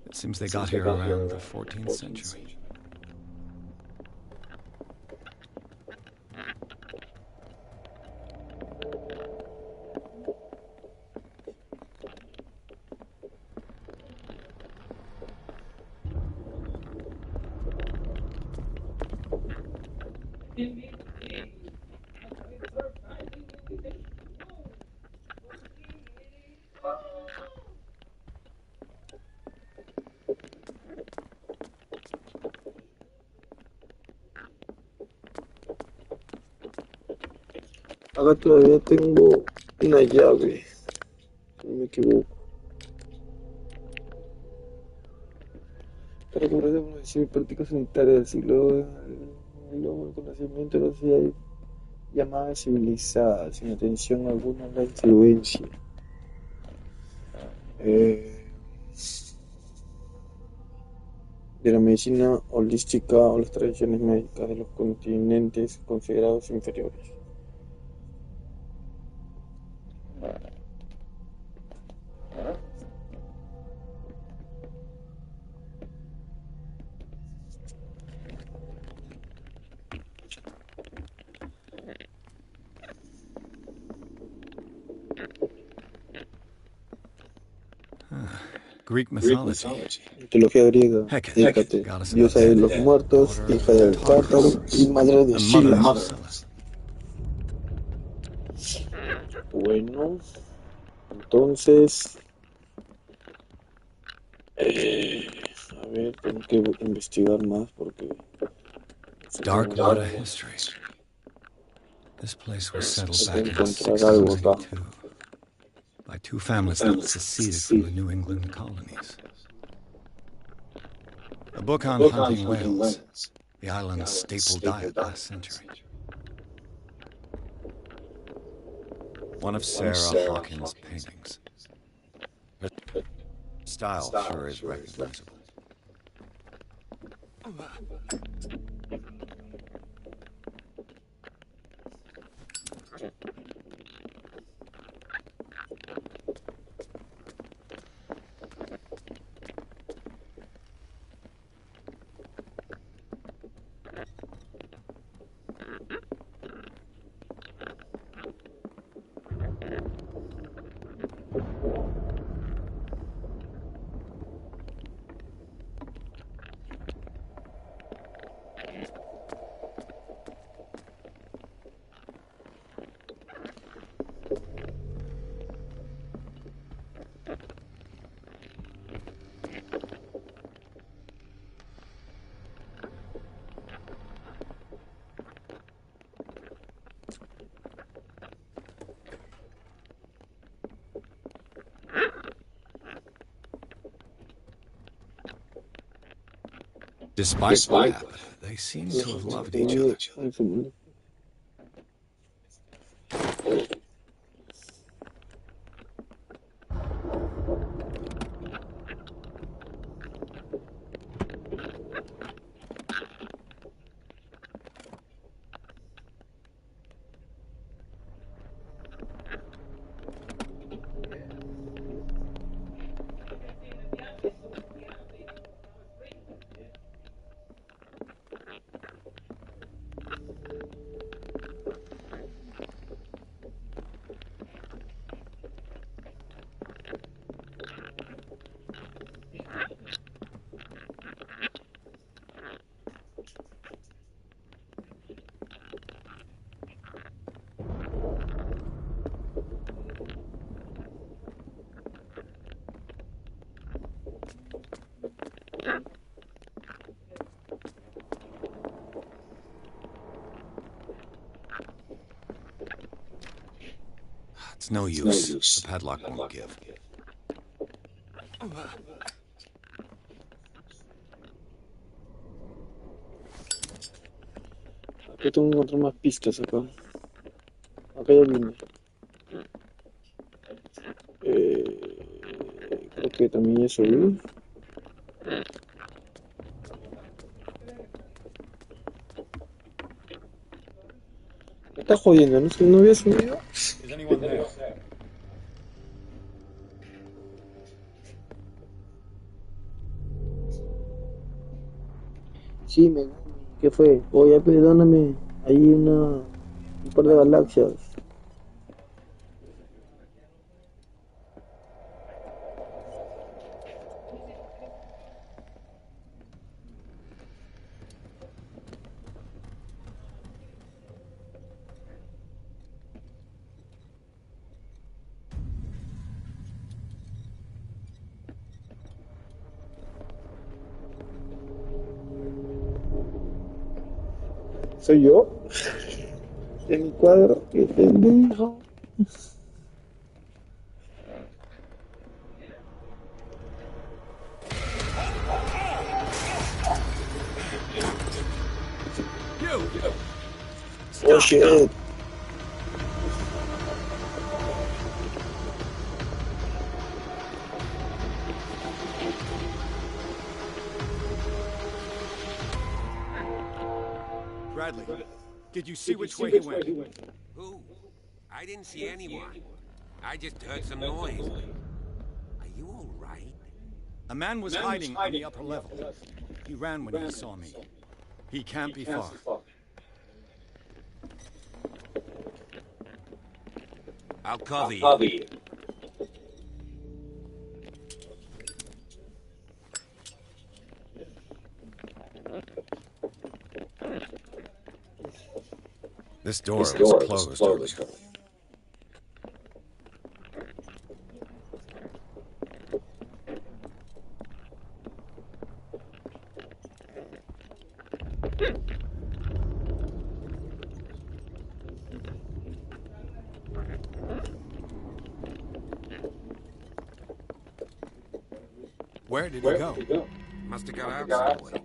It seems they got here around the 14th century. Acá todavía tengo una llave, si no me equivoco. Para cubrir de profesión y práctica sanitaria del siglo luego el conocimiento de la sociedad llamada civilizada, sin atención alguna a la influencia de la medicina holística o las tradiciones médicas de los continentes considerados inferiores. Greek mythology. Mitología griega. Hecate, Hécate, goddess of diosa de death, los muertos, daughter hija of del Tártaro y madre de and mother Sila. of Scylla. Bueno, entonces, a ver, tengo que investigar más porque Dark water history. This place was settled hay que back in encontrar algo acá. 1682 by two families that seceded from the New England colonies. A book on hunting whales, the island's staple diet last century. One of Sarah Hawkins' paintings. Her style sure is recognizable. Despite what happened, they seem to have loved each other. Un segundo. It's no use. The padlock won't give. Acá tengo que encontrar más pistas acá. Acá ya vine. Creo que también ya subí. Me está jodiendo, ¿no? Si no había subido. Is anyone there? Sí, ¿qué fue? Oye, perdóname. Hay un par de galaxias. ¿Soy yo? En mi cuadro, qué pendejo. Oh shit. Bradley, did you see which way he went? Who? I didn't see anyone. I just heard some noise. Are you all right? A man was hiding on the upper level. He ran when he saw me. He can't be far. I'll cover you. This door was closed earlier. Where did he go? Must have got out some way.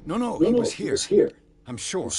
No, he was here. I'm sure.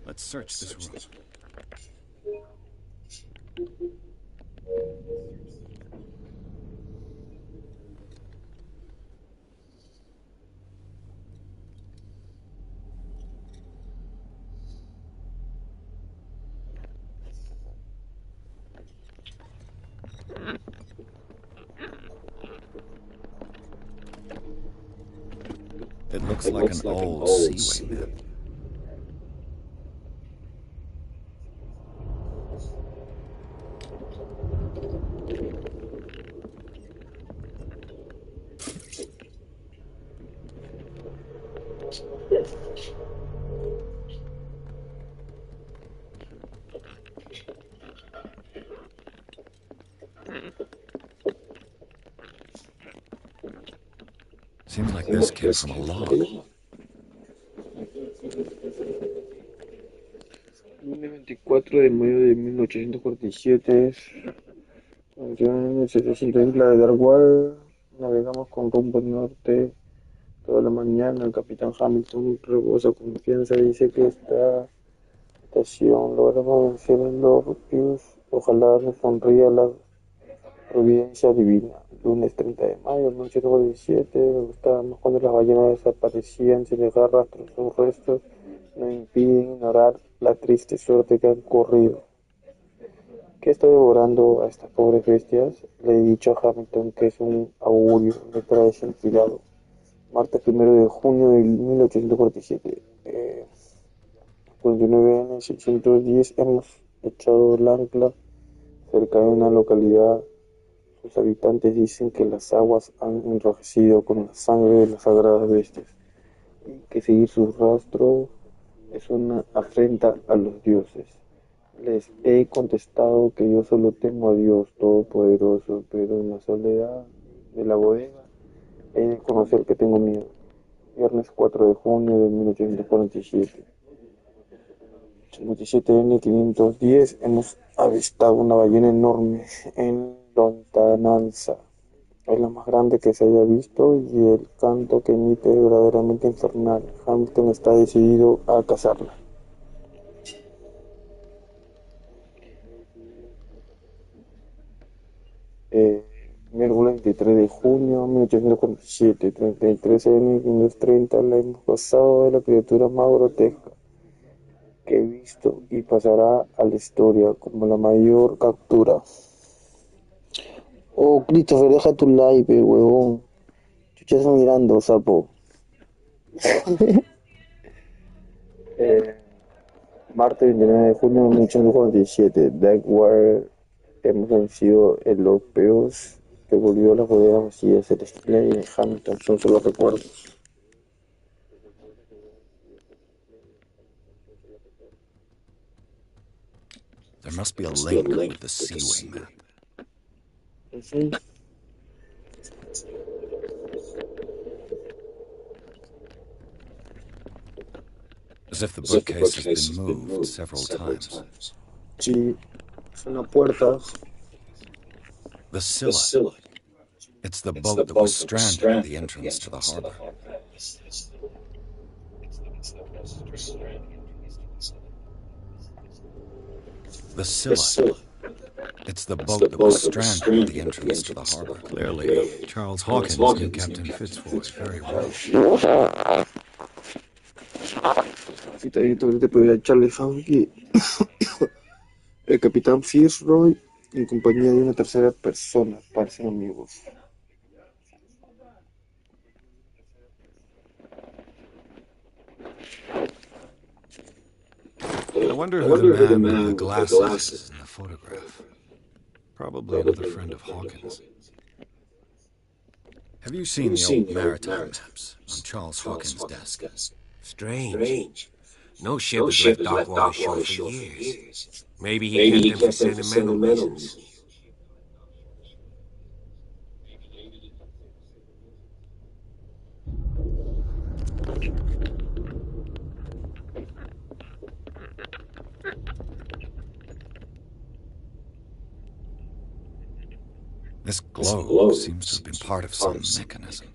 Let's search this room. It looks like an old Seaway map. Seems like this came from a log. Lunes 24 de mayo de 1847, en el 700 isla de Darwin, navegamos con rumbo norte toda la mañana. El capitán Hamilton rebosa confianza, dice que esta estación logramos vencer en los Pius. Ojalá nos sonría la providencia divina. Lunes 30 de mayo de 1847, me gustaba más cuando las ballenas desaparecían sin dejar rastros. Sus restos no impiden ignorar la triste suerte que han corrido. ¿Qué está devorando a estas pobres bestias? Le he dicho a Hamilton que es un augurio, me trae inspirado. Martes 1 de junio de 1847. 49 N 610, hemos echado el ancla cerca de una localidad. Sus habitantes dicen que las aguas han enrojecido con la sangre de las sagradas bestias y que seguir sus rastros es una afrenta a los dioses. Les he contestado que yo solo temo a Dios Todopoderoso, pero en la soledad de la bodega he de conocer que tengo miedo. Viernes 4 de junio de 1847. 57N 510, hemos avistado una ballena enorme en lontananza. Es la más grande que se haya visto y el canto que emite es verdaderamente infernal. Hamilton está decidido a cazarla. Miércoles 23 de junio de 1847, 33 N 530, la hemos pasado de la criatura más grotesca que he visto y pasará a la historia como la mayor captura. Oh, Christopher, deja tu like, huevón. Chuchas mirando, sapo. Martes 29 de junio de 1847, Dagware, hemos vencido el los peos que volvió a las bodegas vacías. El estilo de Hamilton son solo recuerdos. There must be a link with the Seaway map. As if the bookcase has been moved several times. Sí, es una puerta. The Scylla. It's the boat that was stranded at the entrance to the harbor. The Scylla. It's the boat that was stranded at the entrance to the harbor. Clearly, Charles Hawkins knew Captain Fitzroy very well. Si también te podría echarle que el capitán Fitzroy en compañía de una tercera persona parecen amigos. I wonder who the man with the glasses is in the photograph. Probably another friend of Hawkins. Have you seen the old maritime maps on Charles Hawkins' desk? Strange. No ship has left Darkwater Shore for years. Maybe he kept them for sentimental reasons. This globe seems to have been part of some mechanism.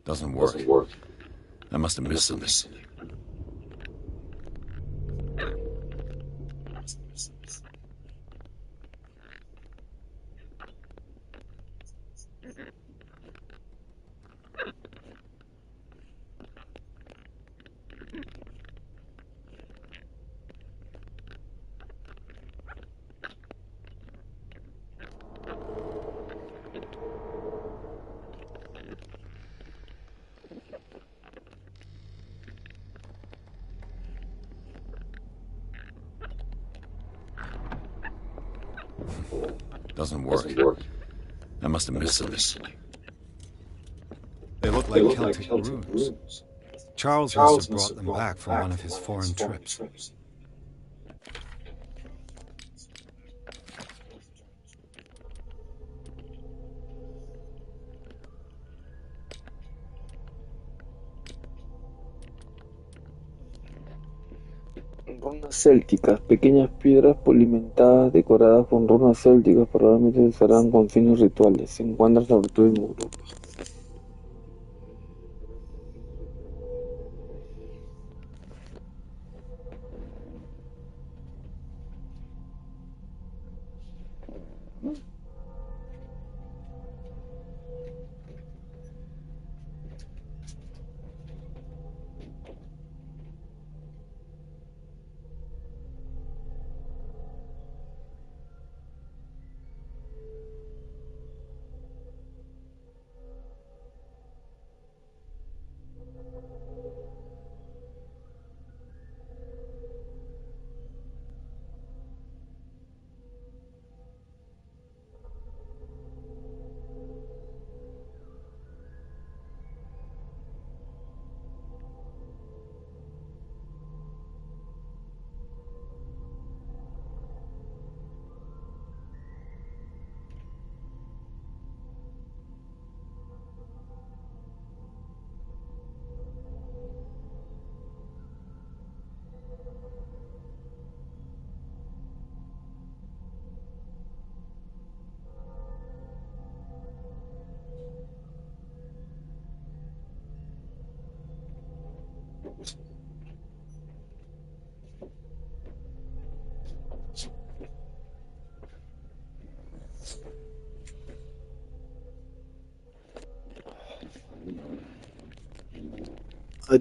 Doesn't work. I must have missed something. Doesn't work. I must have missed something. They look like Celtic runes. Charles must have brought them back from one of his foreign trips. Runas célticas, pequeñas piedras polimentadas decoradas con runas célticas, probablemente se usarán con fines rituales. Se encuentran sobre todo en Europa.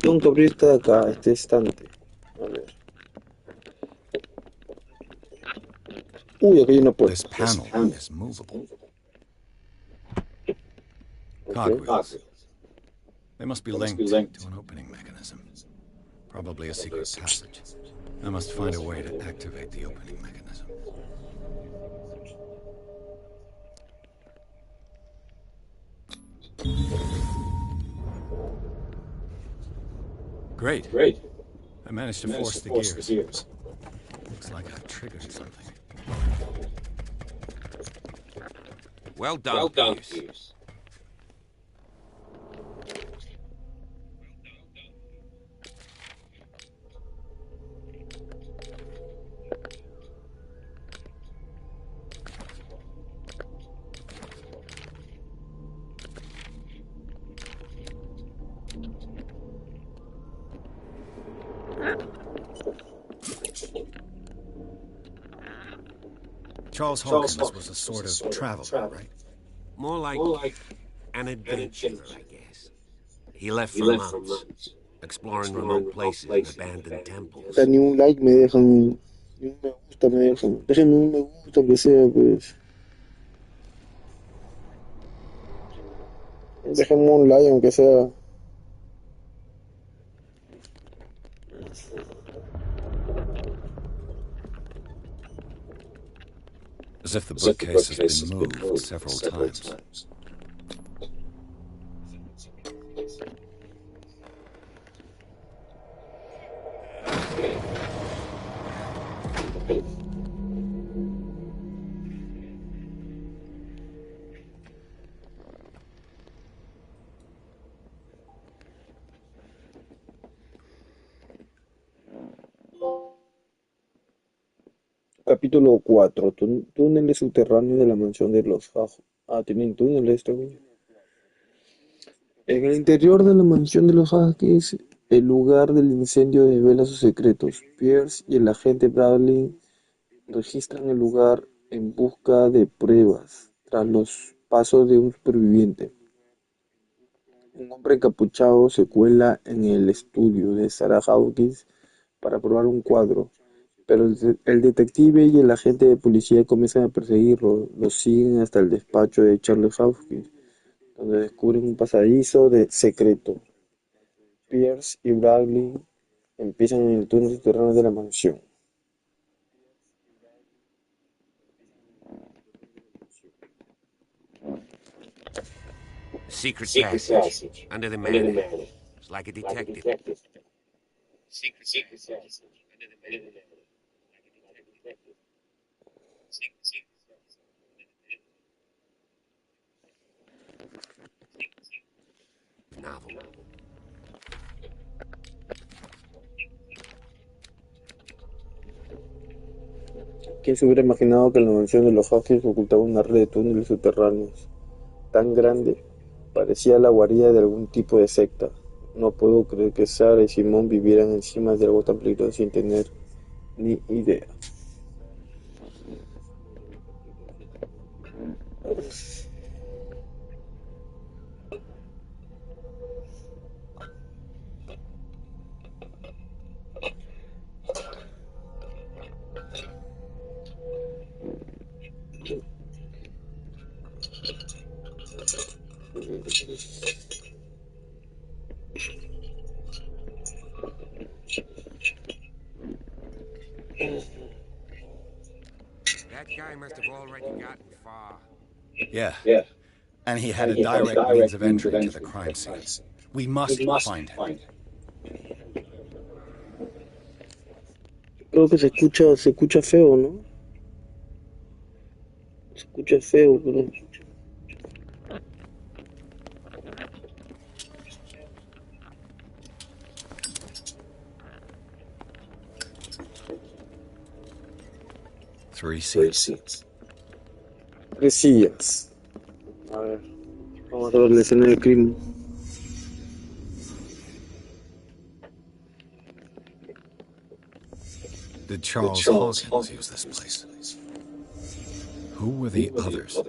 Tengo que abrir esta de acá, este estante. A ver. Uy, aquí hay una puerta. This panel is movable. Cogwheels. They must be linked to an opening mechanism. Probably a secret passage. I must find a way to activate the opening mechanism. Great. I managed to force the gears. Looks like I've triggered something. Well done, Pierce. Charles Hawkins was a sort of traveler, right? More like an adventurer, I guess. He left for months, exploring remote places and abandoned temples. Ni un like me dejan, ni un me gusta me dejan. Déjenme un me gusta que sea, pues. Déjenme un like aunque sea. As if the bookcase has been moved several times. Capítulo 4. Túneles subterráneos de la mansión de los Hajo. Tienen túneles también. En el interior de la mansión de los Huskies, el lugar del incendio desvela sus secretos. Pierce y el agente Bradley registran el lugar en busca de pruebas, tras los pasos de un superviviente. Un hombre encapuchado se cuela en el estudio de Sarah Hawkins para probar un cuadro, pero el detective y el agente de policía comienzan a perseguirlo. Lo siguen hasta el despacho de Charles Hawkins, donde descubren un pasadizo de secreto. Pierce y Bradley empiezan en el túnel subterráneo de la mansión. Secret passage. Under the manor. It's like a detective. Novel. ¿Quién se hubiera imaginado que la mansión de los Hawkins ocultaba una red de túneles subterráneos tan grande? Parecía la guarida de algún tipo de secta. No puedo creer que Sarah y Simón vivieran encima de algo tan peligroso sin tener ni idea. That guy must have already gotten far. Yeah, and he had a direct means of entry to the crime scene. We must find him. Creo que se escucha feo, ¿no? Se escucha feo, pero... 3 seats. 3 sillas. A ver, vamos a ver la escena del crimen. Did Charles Hawkins use this place? Who were the others?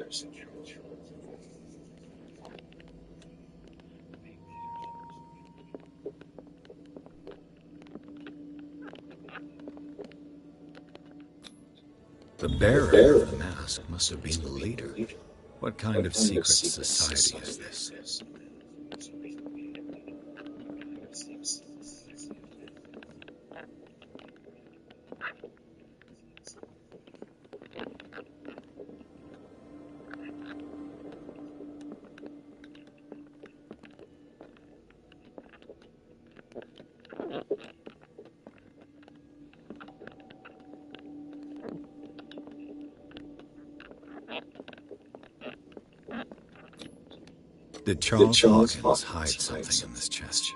The bearer of the mask must have been the leader. What kind of secret society is this? Did Charles Hawkins hide something in this chest?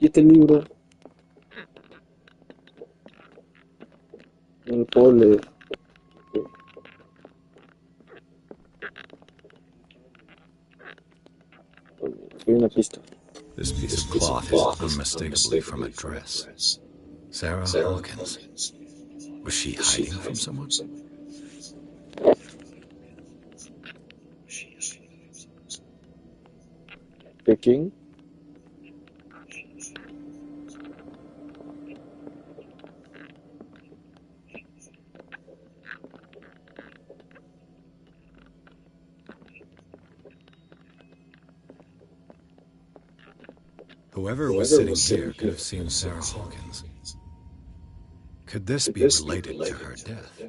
Y este libro no lo puedo leer. Hay una pista. This piece of cloth is unmistakably from a dress. Sarah Hawkins. Was she hiding from someone? ¿De quién? Whoever was sitting here could have seen Sarah Hawkins. Could this be related to her death?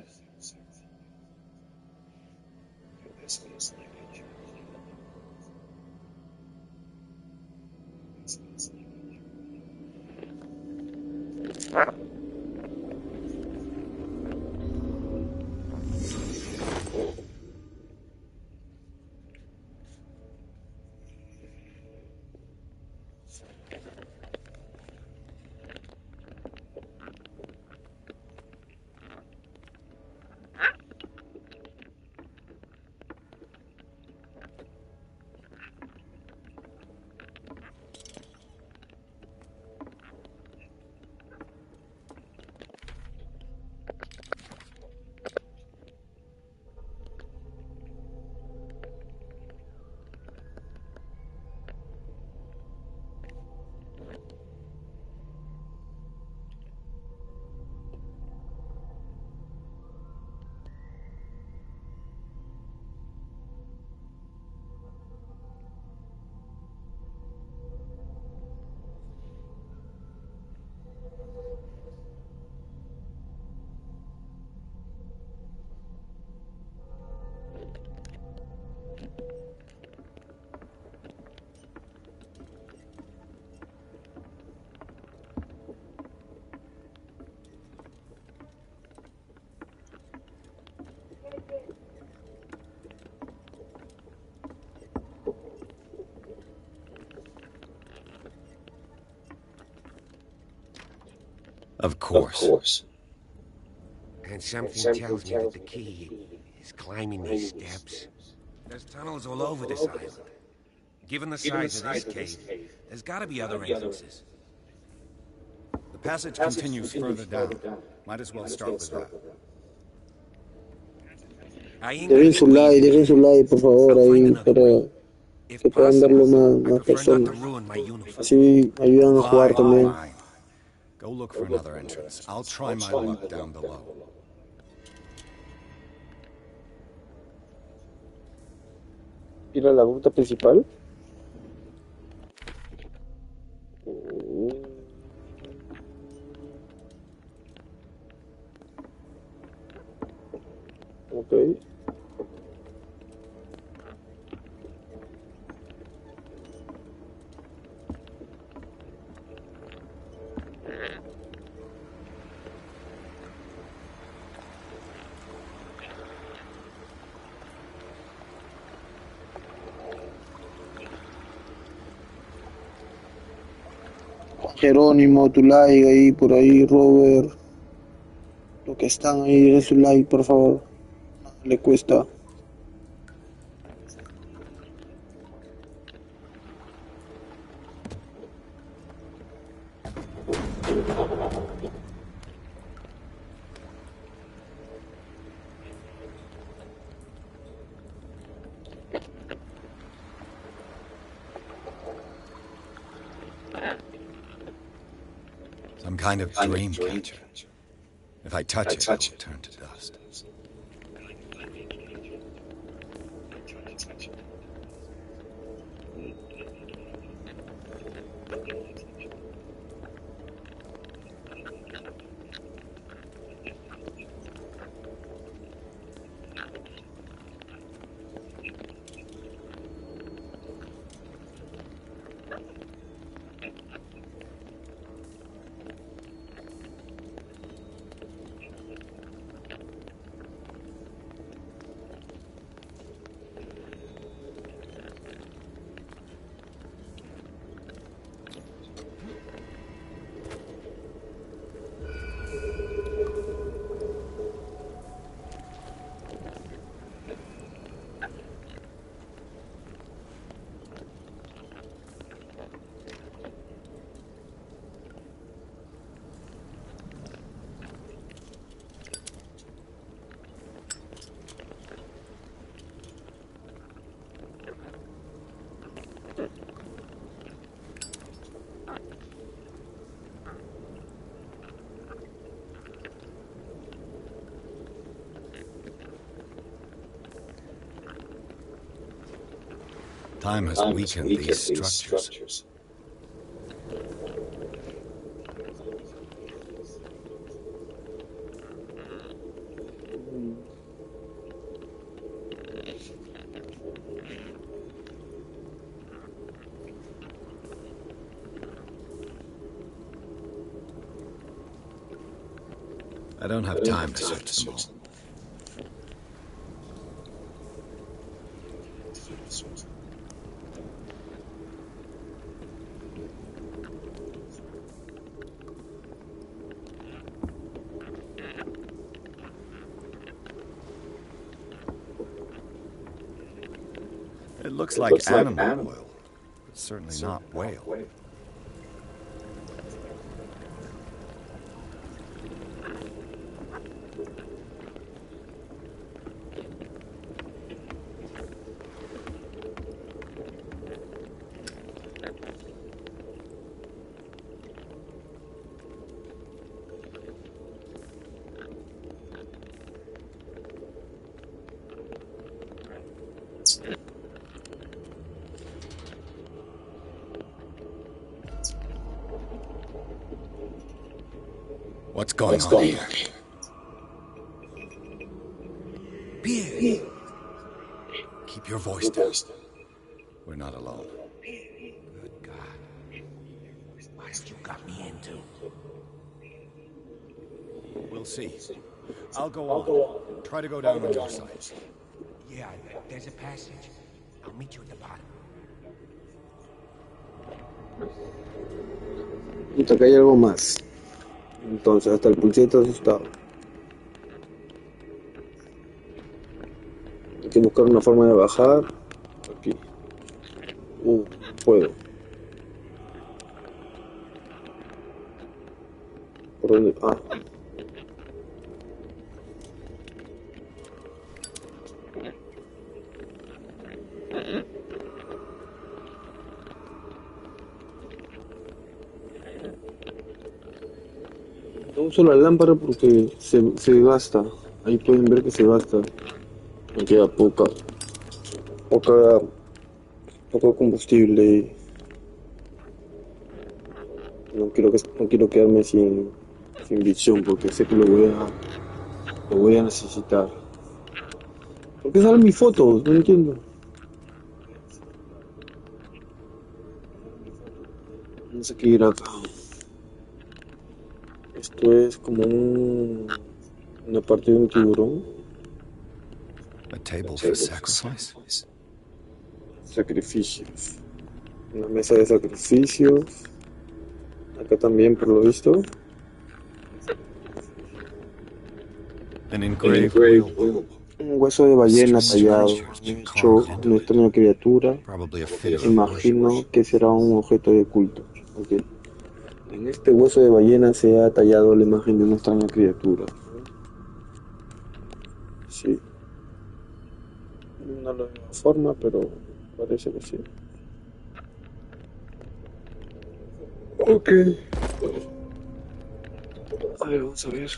Of course. And something tells me that the key is climbing these steps. There's tunnels all over this island. Given the size of this cave, there's gotta be other entrances. The passage continues further down. Might as well start with that. Dejen su like, por favor, ahí para que puedan verlo más personas. Así ayudan a jugar también. Fine. Go look for another entrance. I'll try my luck down below. ¿Ir a la ruta principal? Ok. Jerónimo, tu like ahí, por ahí, Robert. Los que están ahí, den su like, por favor. No le cuesta. Some kind of dream catcher. If I touch it, it will turn to dust. Time has weakened these structures. I don't have time to search them all. It looks like animal oil, but certainly not whale. What's going on here? Pierre! Keep your voice down. We're not alone. Good God. What have you got me into? We'll see. I'll go on. Try to go down on your side. Yeah, there's a passage. I'll meet you at the bottom. Puta, acá hay algo más. Entonces, hasta el policía está asustado. Hay que buscar una forma de bajar. Aquí. No puedo. ¿Por dónde? Ah. No uso la lámpara porque se gasta. Ahí pueden ver que se gasta. Me queda poco combustible. No quiero quedarme sin visión porque sé que lo voy a necesitar. ¿Por qué salen mis fotos? No entiendo. No sé qué ir acá. Esto es como una parte de un tiburón. A table for sacrifice? Sacrificios. Una mesa de sacrificios. Acá también, por lo visto. An engraved whale. Un hueso de ballena tallado. Hecho una extraña criatura. Probably a figure of Imagino worship. que será un objeto de culto. Okay. En este hueso de ballena se ha tallado la imagen de una extraña criatura. Sí. No lo veo de forma, pero parece que sí. Ok. A ver, vamos a ver.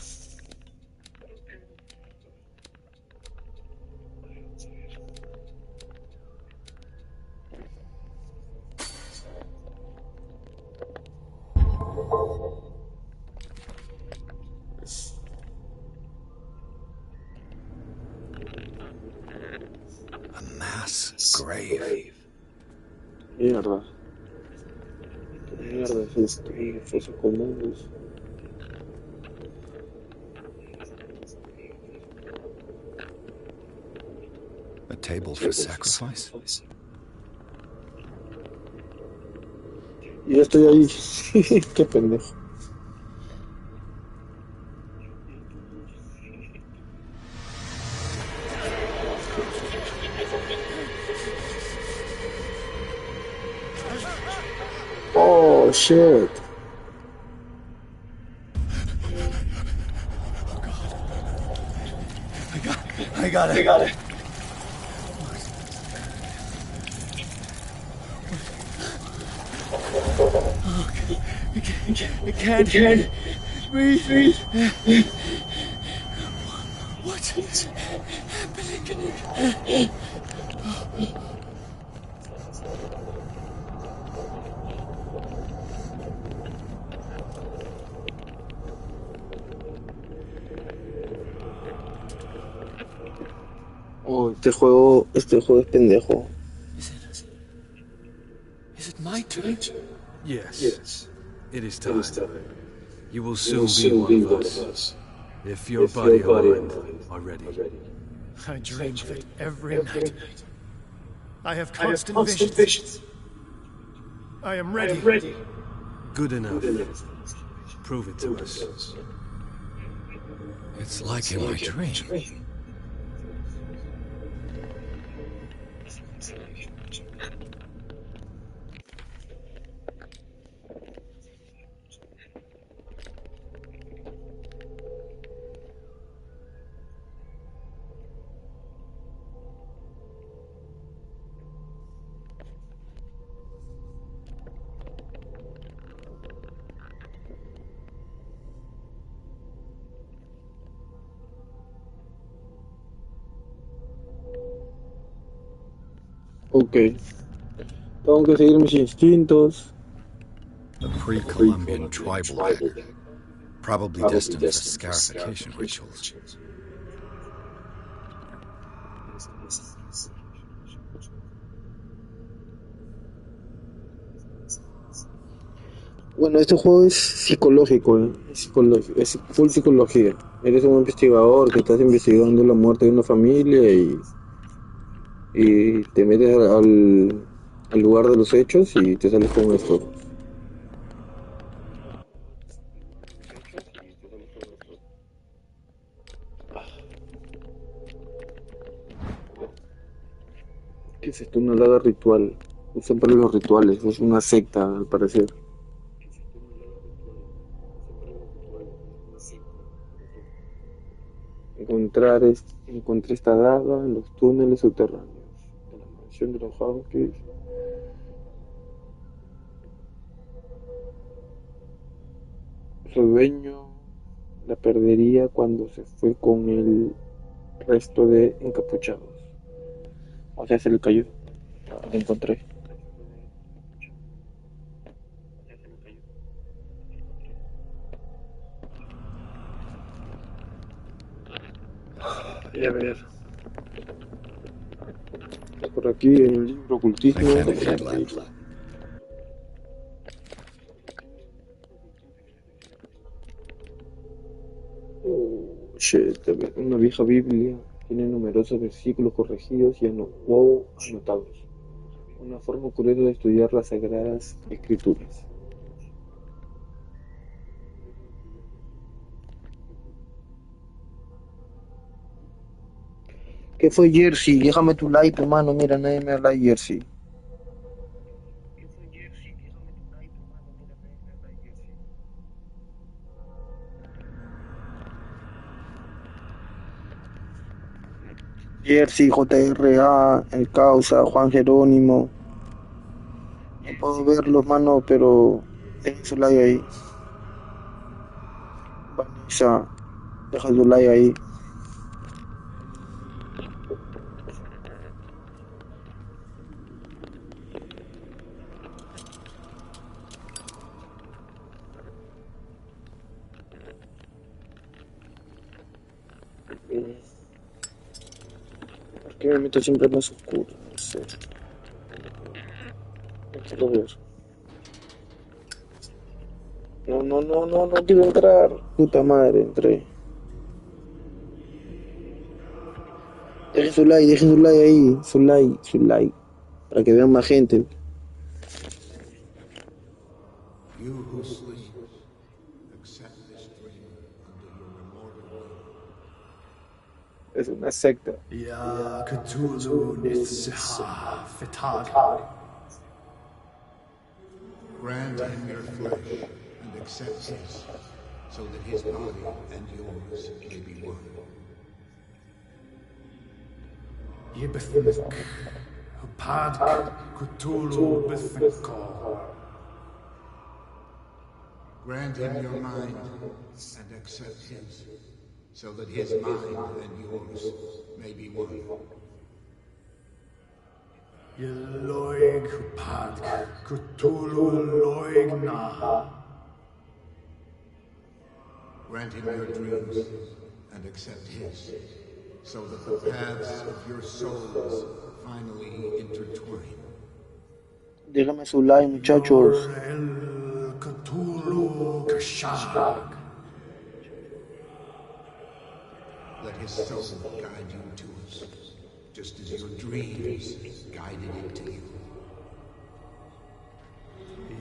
A mass grave. Mierda. ¿Qué mierda es esto? Una fosa común. A table for sacrifice? Y ya estoy ahí. Qué pendejo. Oh, shit. I got it. I can't breathe. What's happening? Oh, este juego es pendejo. Is it my turn? Yes. It is time. You will soon be one of us. If your body and mind are ready. I dream of it every night. I have constant visions. I am ready. Good enough. Prove it to us. It's like in my dream. Ok, tengo que seguir mis instintos. A pre-Columbian tribal hacker. Probably destined for scarification rituals. Bueno, este juego es psicológico, ¿eh? Es full psicología. Eres un investigador que estás investigando la muerte de una familia y te metes al lugar de los hechos y te sales con esto. ¿Qué es esto? Una daga ritual. Usan para los rituales. Es una secta, al parecer. Encontré esta daga en los túneles subterráneos de la mansión de los Hawkins. Su dueño la perdería cuando se fue con el resto de encapuchados. O sea, se le cayó. La encontré. Y a ver. Por aquí en el libro ocultismo. Mechanically clamped. Oh, shit, una vieja Biblia tiene numerosos versículos corregidos y wow, anotados. Una forma curiosa de estudiar las sagradas escrituras. ¿Qué fue Jersey? Déjame tu like, hermano. Mira, nadie me da like, Jersey. Jersey, JRA, El Causa, Juan Jerónimo. No puedo verlos, mano, pero dejen su like ahí. Vanessa, deja su like ahí. ¿Por qué me meto siempre más oscuro? No sé. No quiero ver. No quiero entrar. Puta madre, entré. Dejen su like ahí. Su like. Para que vean más gente. You who sleep, accept this dreamer under your immortal will. Es una secta. Ya cthullhu nithsiha fitag. Grant him your flesh and accept his, so that his body and yours may be one. Yibithnik. Padk cthulhu bithinkor. Grant him your mind and accept his, so that his mind and yours may be one. Yeloig padk cthulhu loigna. Grant him your dreams and accept his, so that the paths of your souls finally intertwine. Déjame su like, muchachos. El cthulhu kashag. Let his soul guide you to us, just as your dreams guided it to you.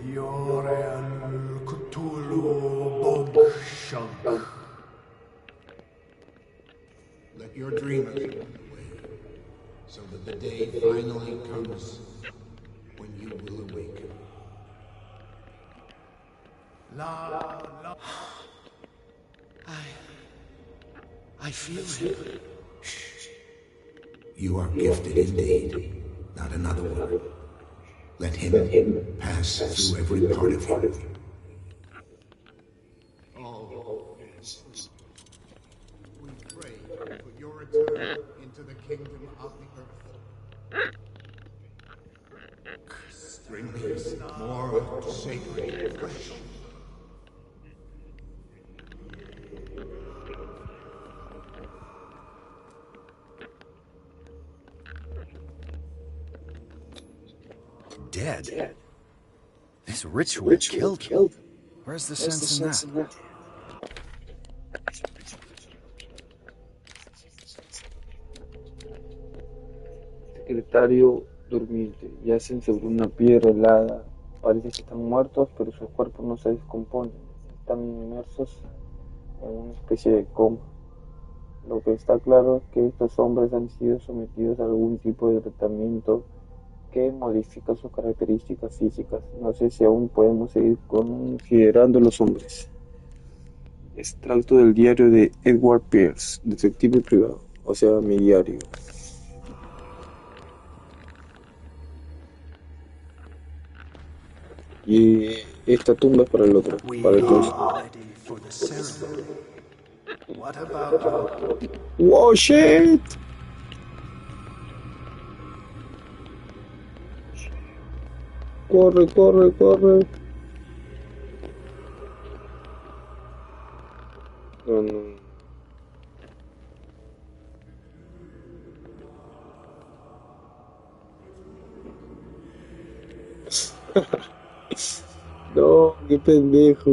Yorean cthullhu Bogshunk. Let your dreamers run away, so that the day finally comes when you will awaken. I feel him. You are gifted indeed, not another one. Let him pass through every part of you. Oh, we pray for your return into the kingdom of the earth. Bring us more sacred flesh. Dead? This ritual killed him. Where's the sense in that? Secretario durmiente. Yacen sobre una piedra helada. Parece que están muertos, pero sus cuerpos no se descomponen. Están inmersos en una especie de coma. Lo que está claro es que estos hombres han sido sometidos a algún tipo de tratamiento que modifica sus características físicas. No sé si aún podemos seguir considerando los hombres. Extracto del diario de Edward Pierce, detective privado, o sea, mi diario. Y esta tumba es para el otro, para el otro. ¡Wow, shit! Corre, corre, corre. No, no. No, qué pendejo.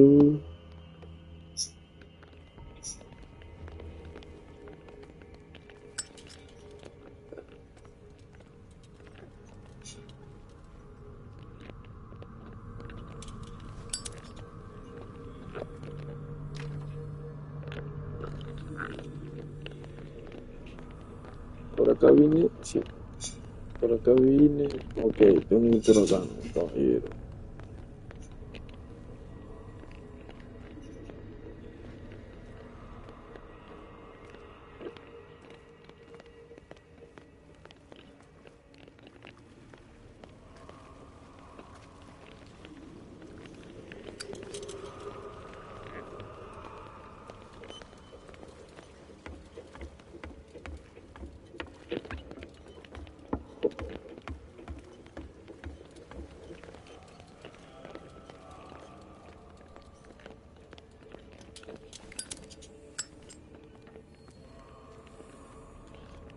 Por acá vine, sí. Por acá vine. Ok, tengo un interrogante, caballero.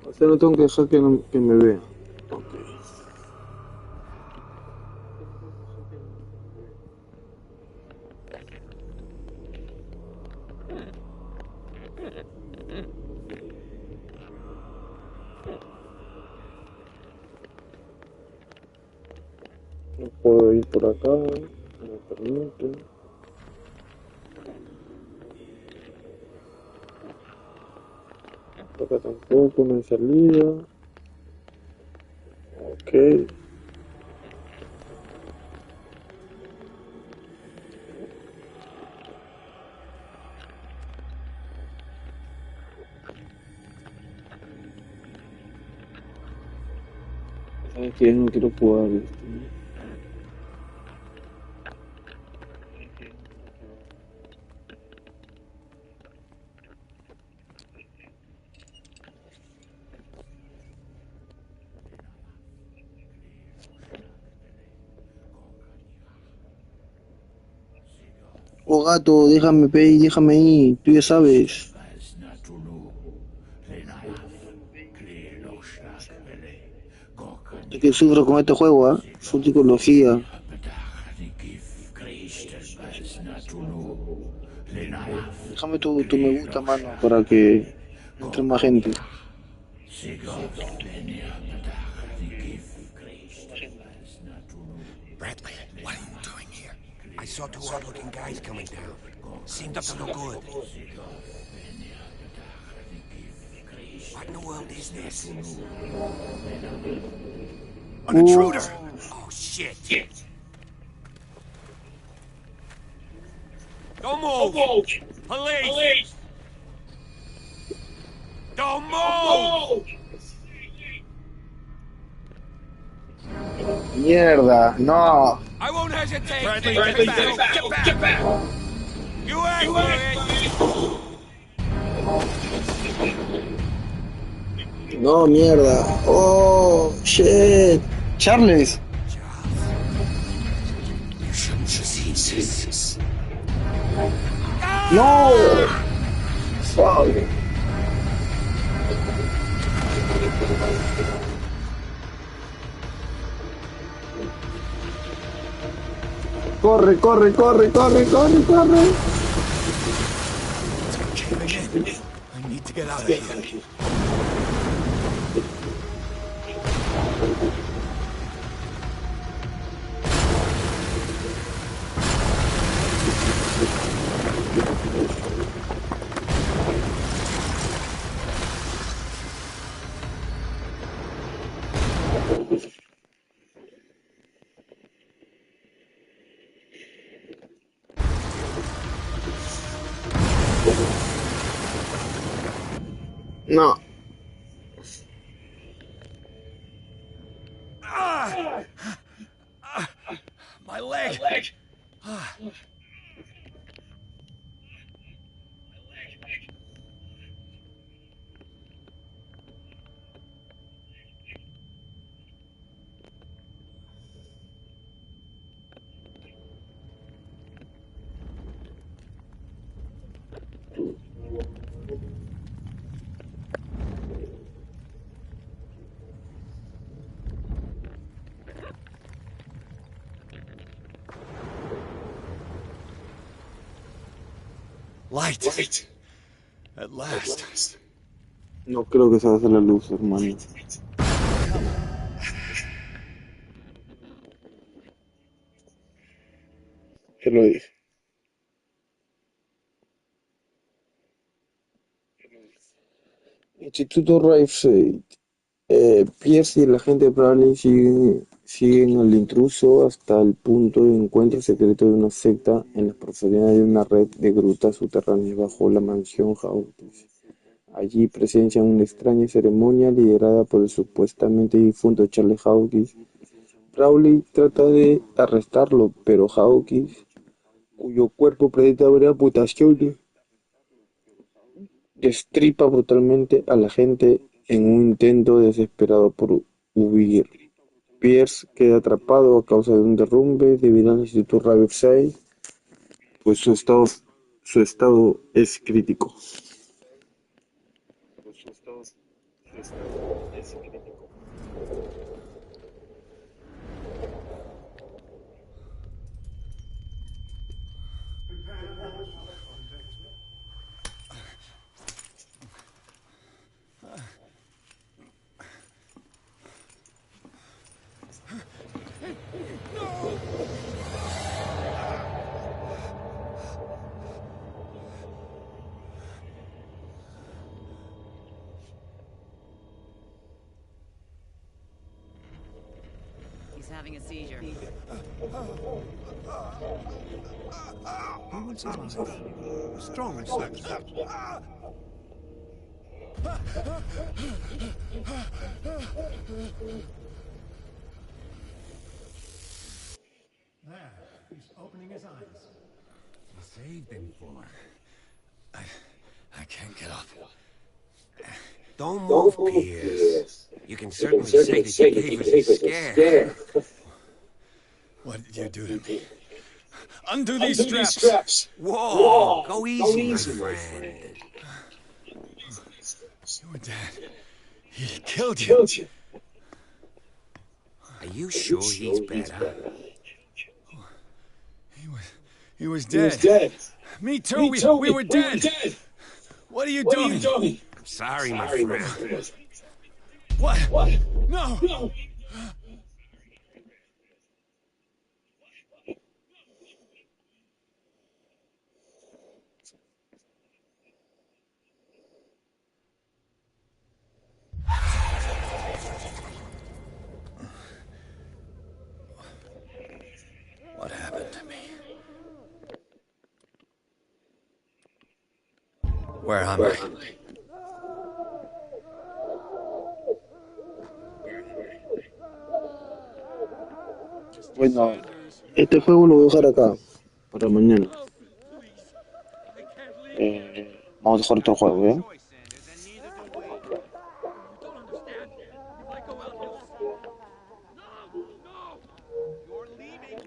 O sea, no tengo que dejar que me vean. Ok. No puedo ir por acá, no me permite. Por acá tampoco me salía. Ok. ¿Sabes qué? No quiero jugar esto, ¿no? Oh gato, déjame pe, déjame ahí, tú ya sabes. Es que sufro con este juego, ¿ah? Su psicología. Déjame tu me gusta, mano, para que Entre más gente. Bradley, what are you doing here? I saw two odd-looking guys coming down. Seemed up to no good. What in the world is this? An intruder! Oh, shit! Don't move! Police! Don't move! Mierda, no. I won't hesitate! Bradley, Get back! You asked for it! No, mierda. Oh, shit. Charles. You shouldn't have seen this. No. Fuck. Corre, corre, corre, corre, corre, corre. Caving in. I need to get out of here. No. My leg! Light. At last. No creo que se haga la luz, hermano. Te lo dije. Instituto Riverside. Pierce y la gente de Bradley siguen al intruso hasta el punto de encuentro secreto de una secta en las profundidades de una red de grutas subterráneas bajo la mansión Hawkins. Allí presencian una extraña ceremonia liderada por el supuestamente difunto Charles Hawkins. Bradley trata de arrestarlo, pero Hawkins, cuyo cuerpo presenta varias amputaciones, destripa brutalmente a la gente en un intento desesperado por huir. Pierce queda atrapado a causa de un derrumbe debido al Instituto Riverside, pues su estado es crítico. He's having a seizure. He was alive. Strong and slept. There, he's opening his eyes. You saved him for. I can't get up. Don't move, Pierce. You can certainly say that you gave us a scare. What did you do to me? Undo these straps! Whoa, go easy, my friend. You were dead. He killed you. Are you sure he's better? He was dead. Me too. We were dead. What are you doing? I'm sorry, my friend. What? No! What happened to me? Where am I? Bueno, este juego lo voy a dejar acá para mañana. Vamos a dejar otro juego, ¿ya? Choice, Sanders, and neither do we. You don't understand. If I go out, he'll... No! No! You're leaving.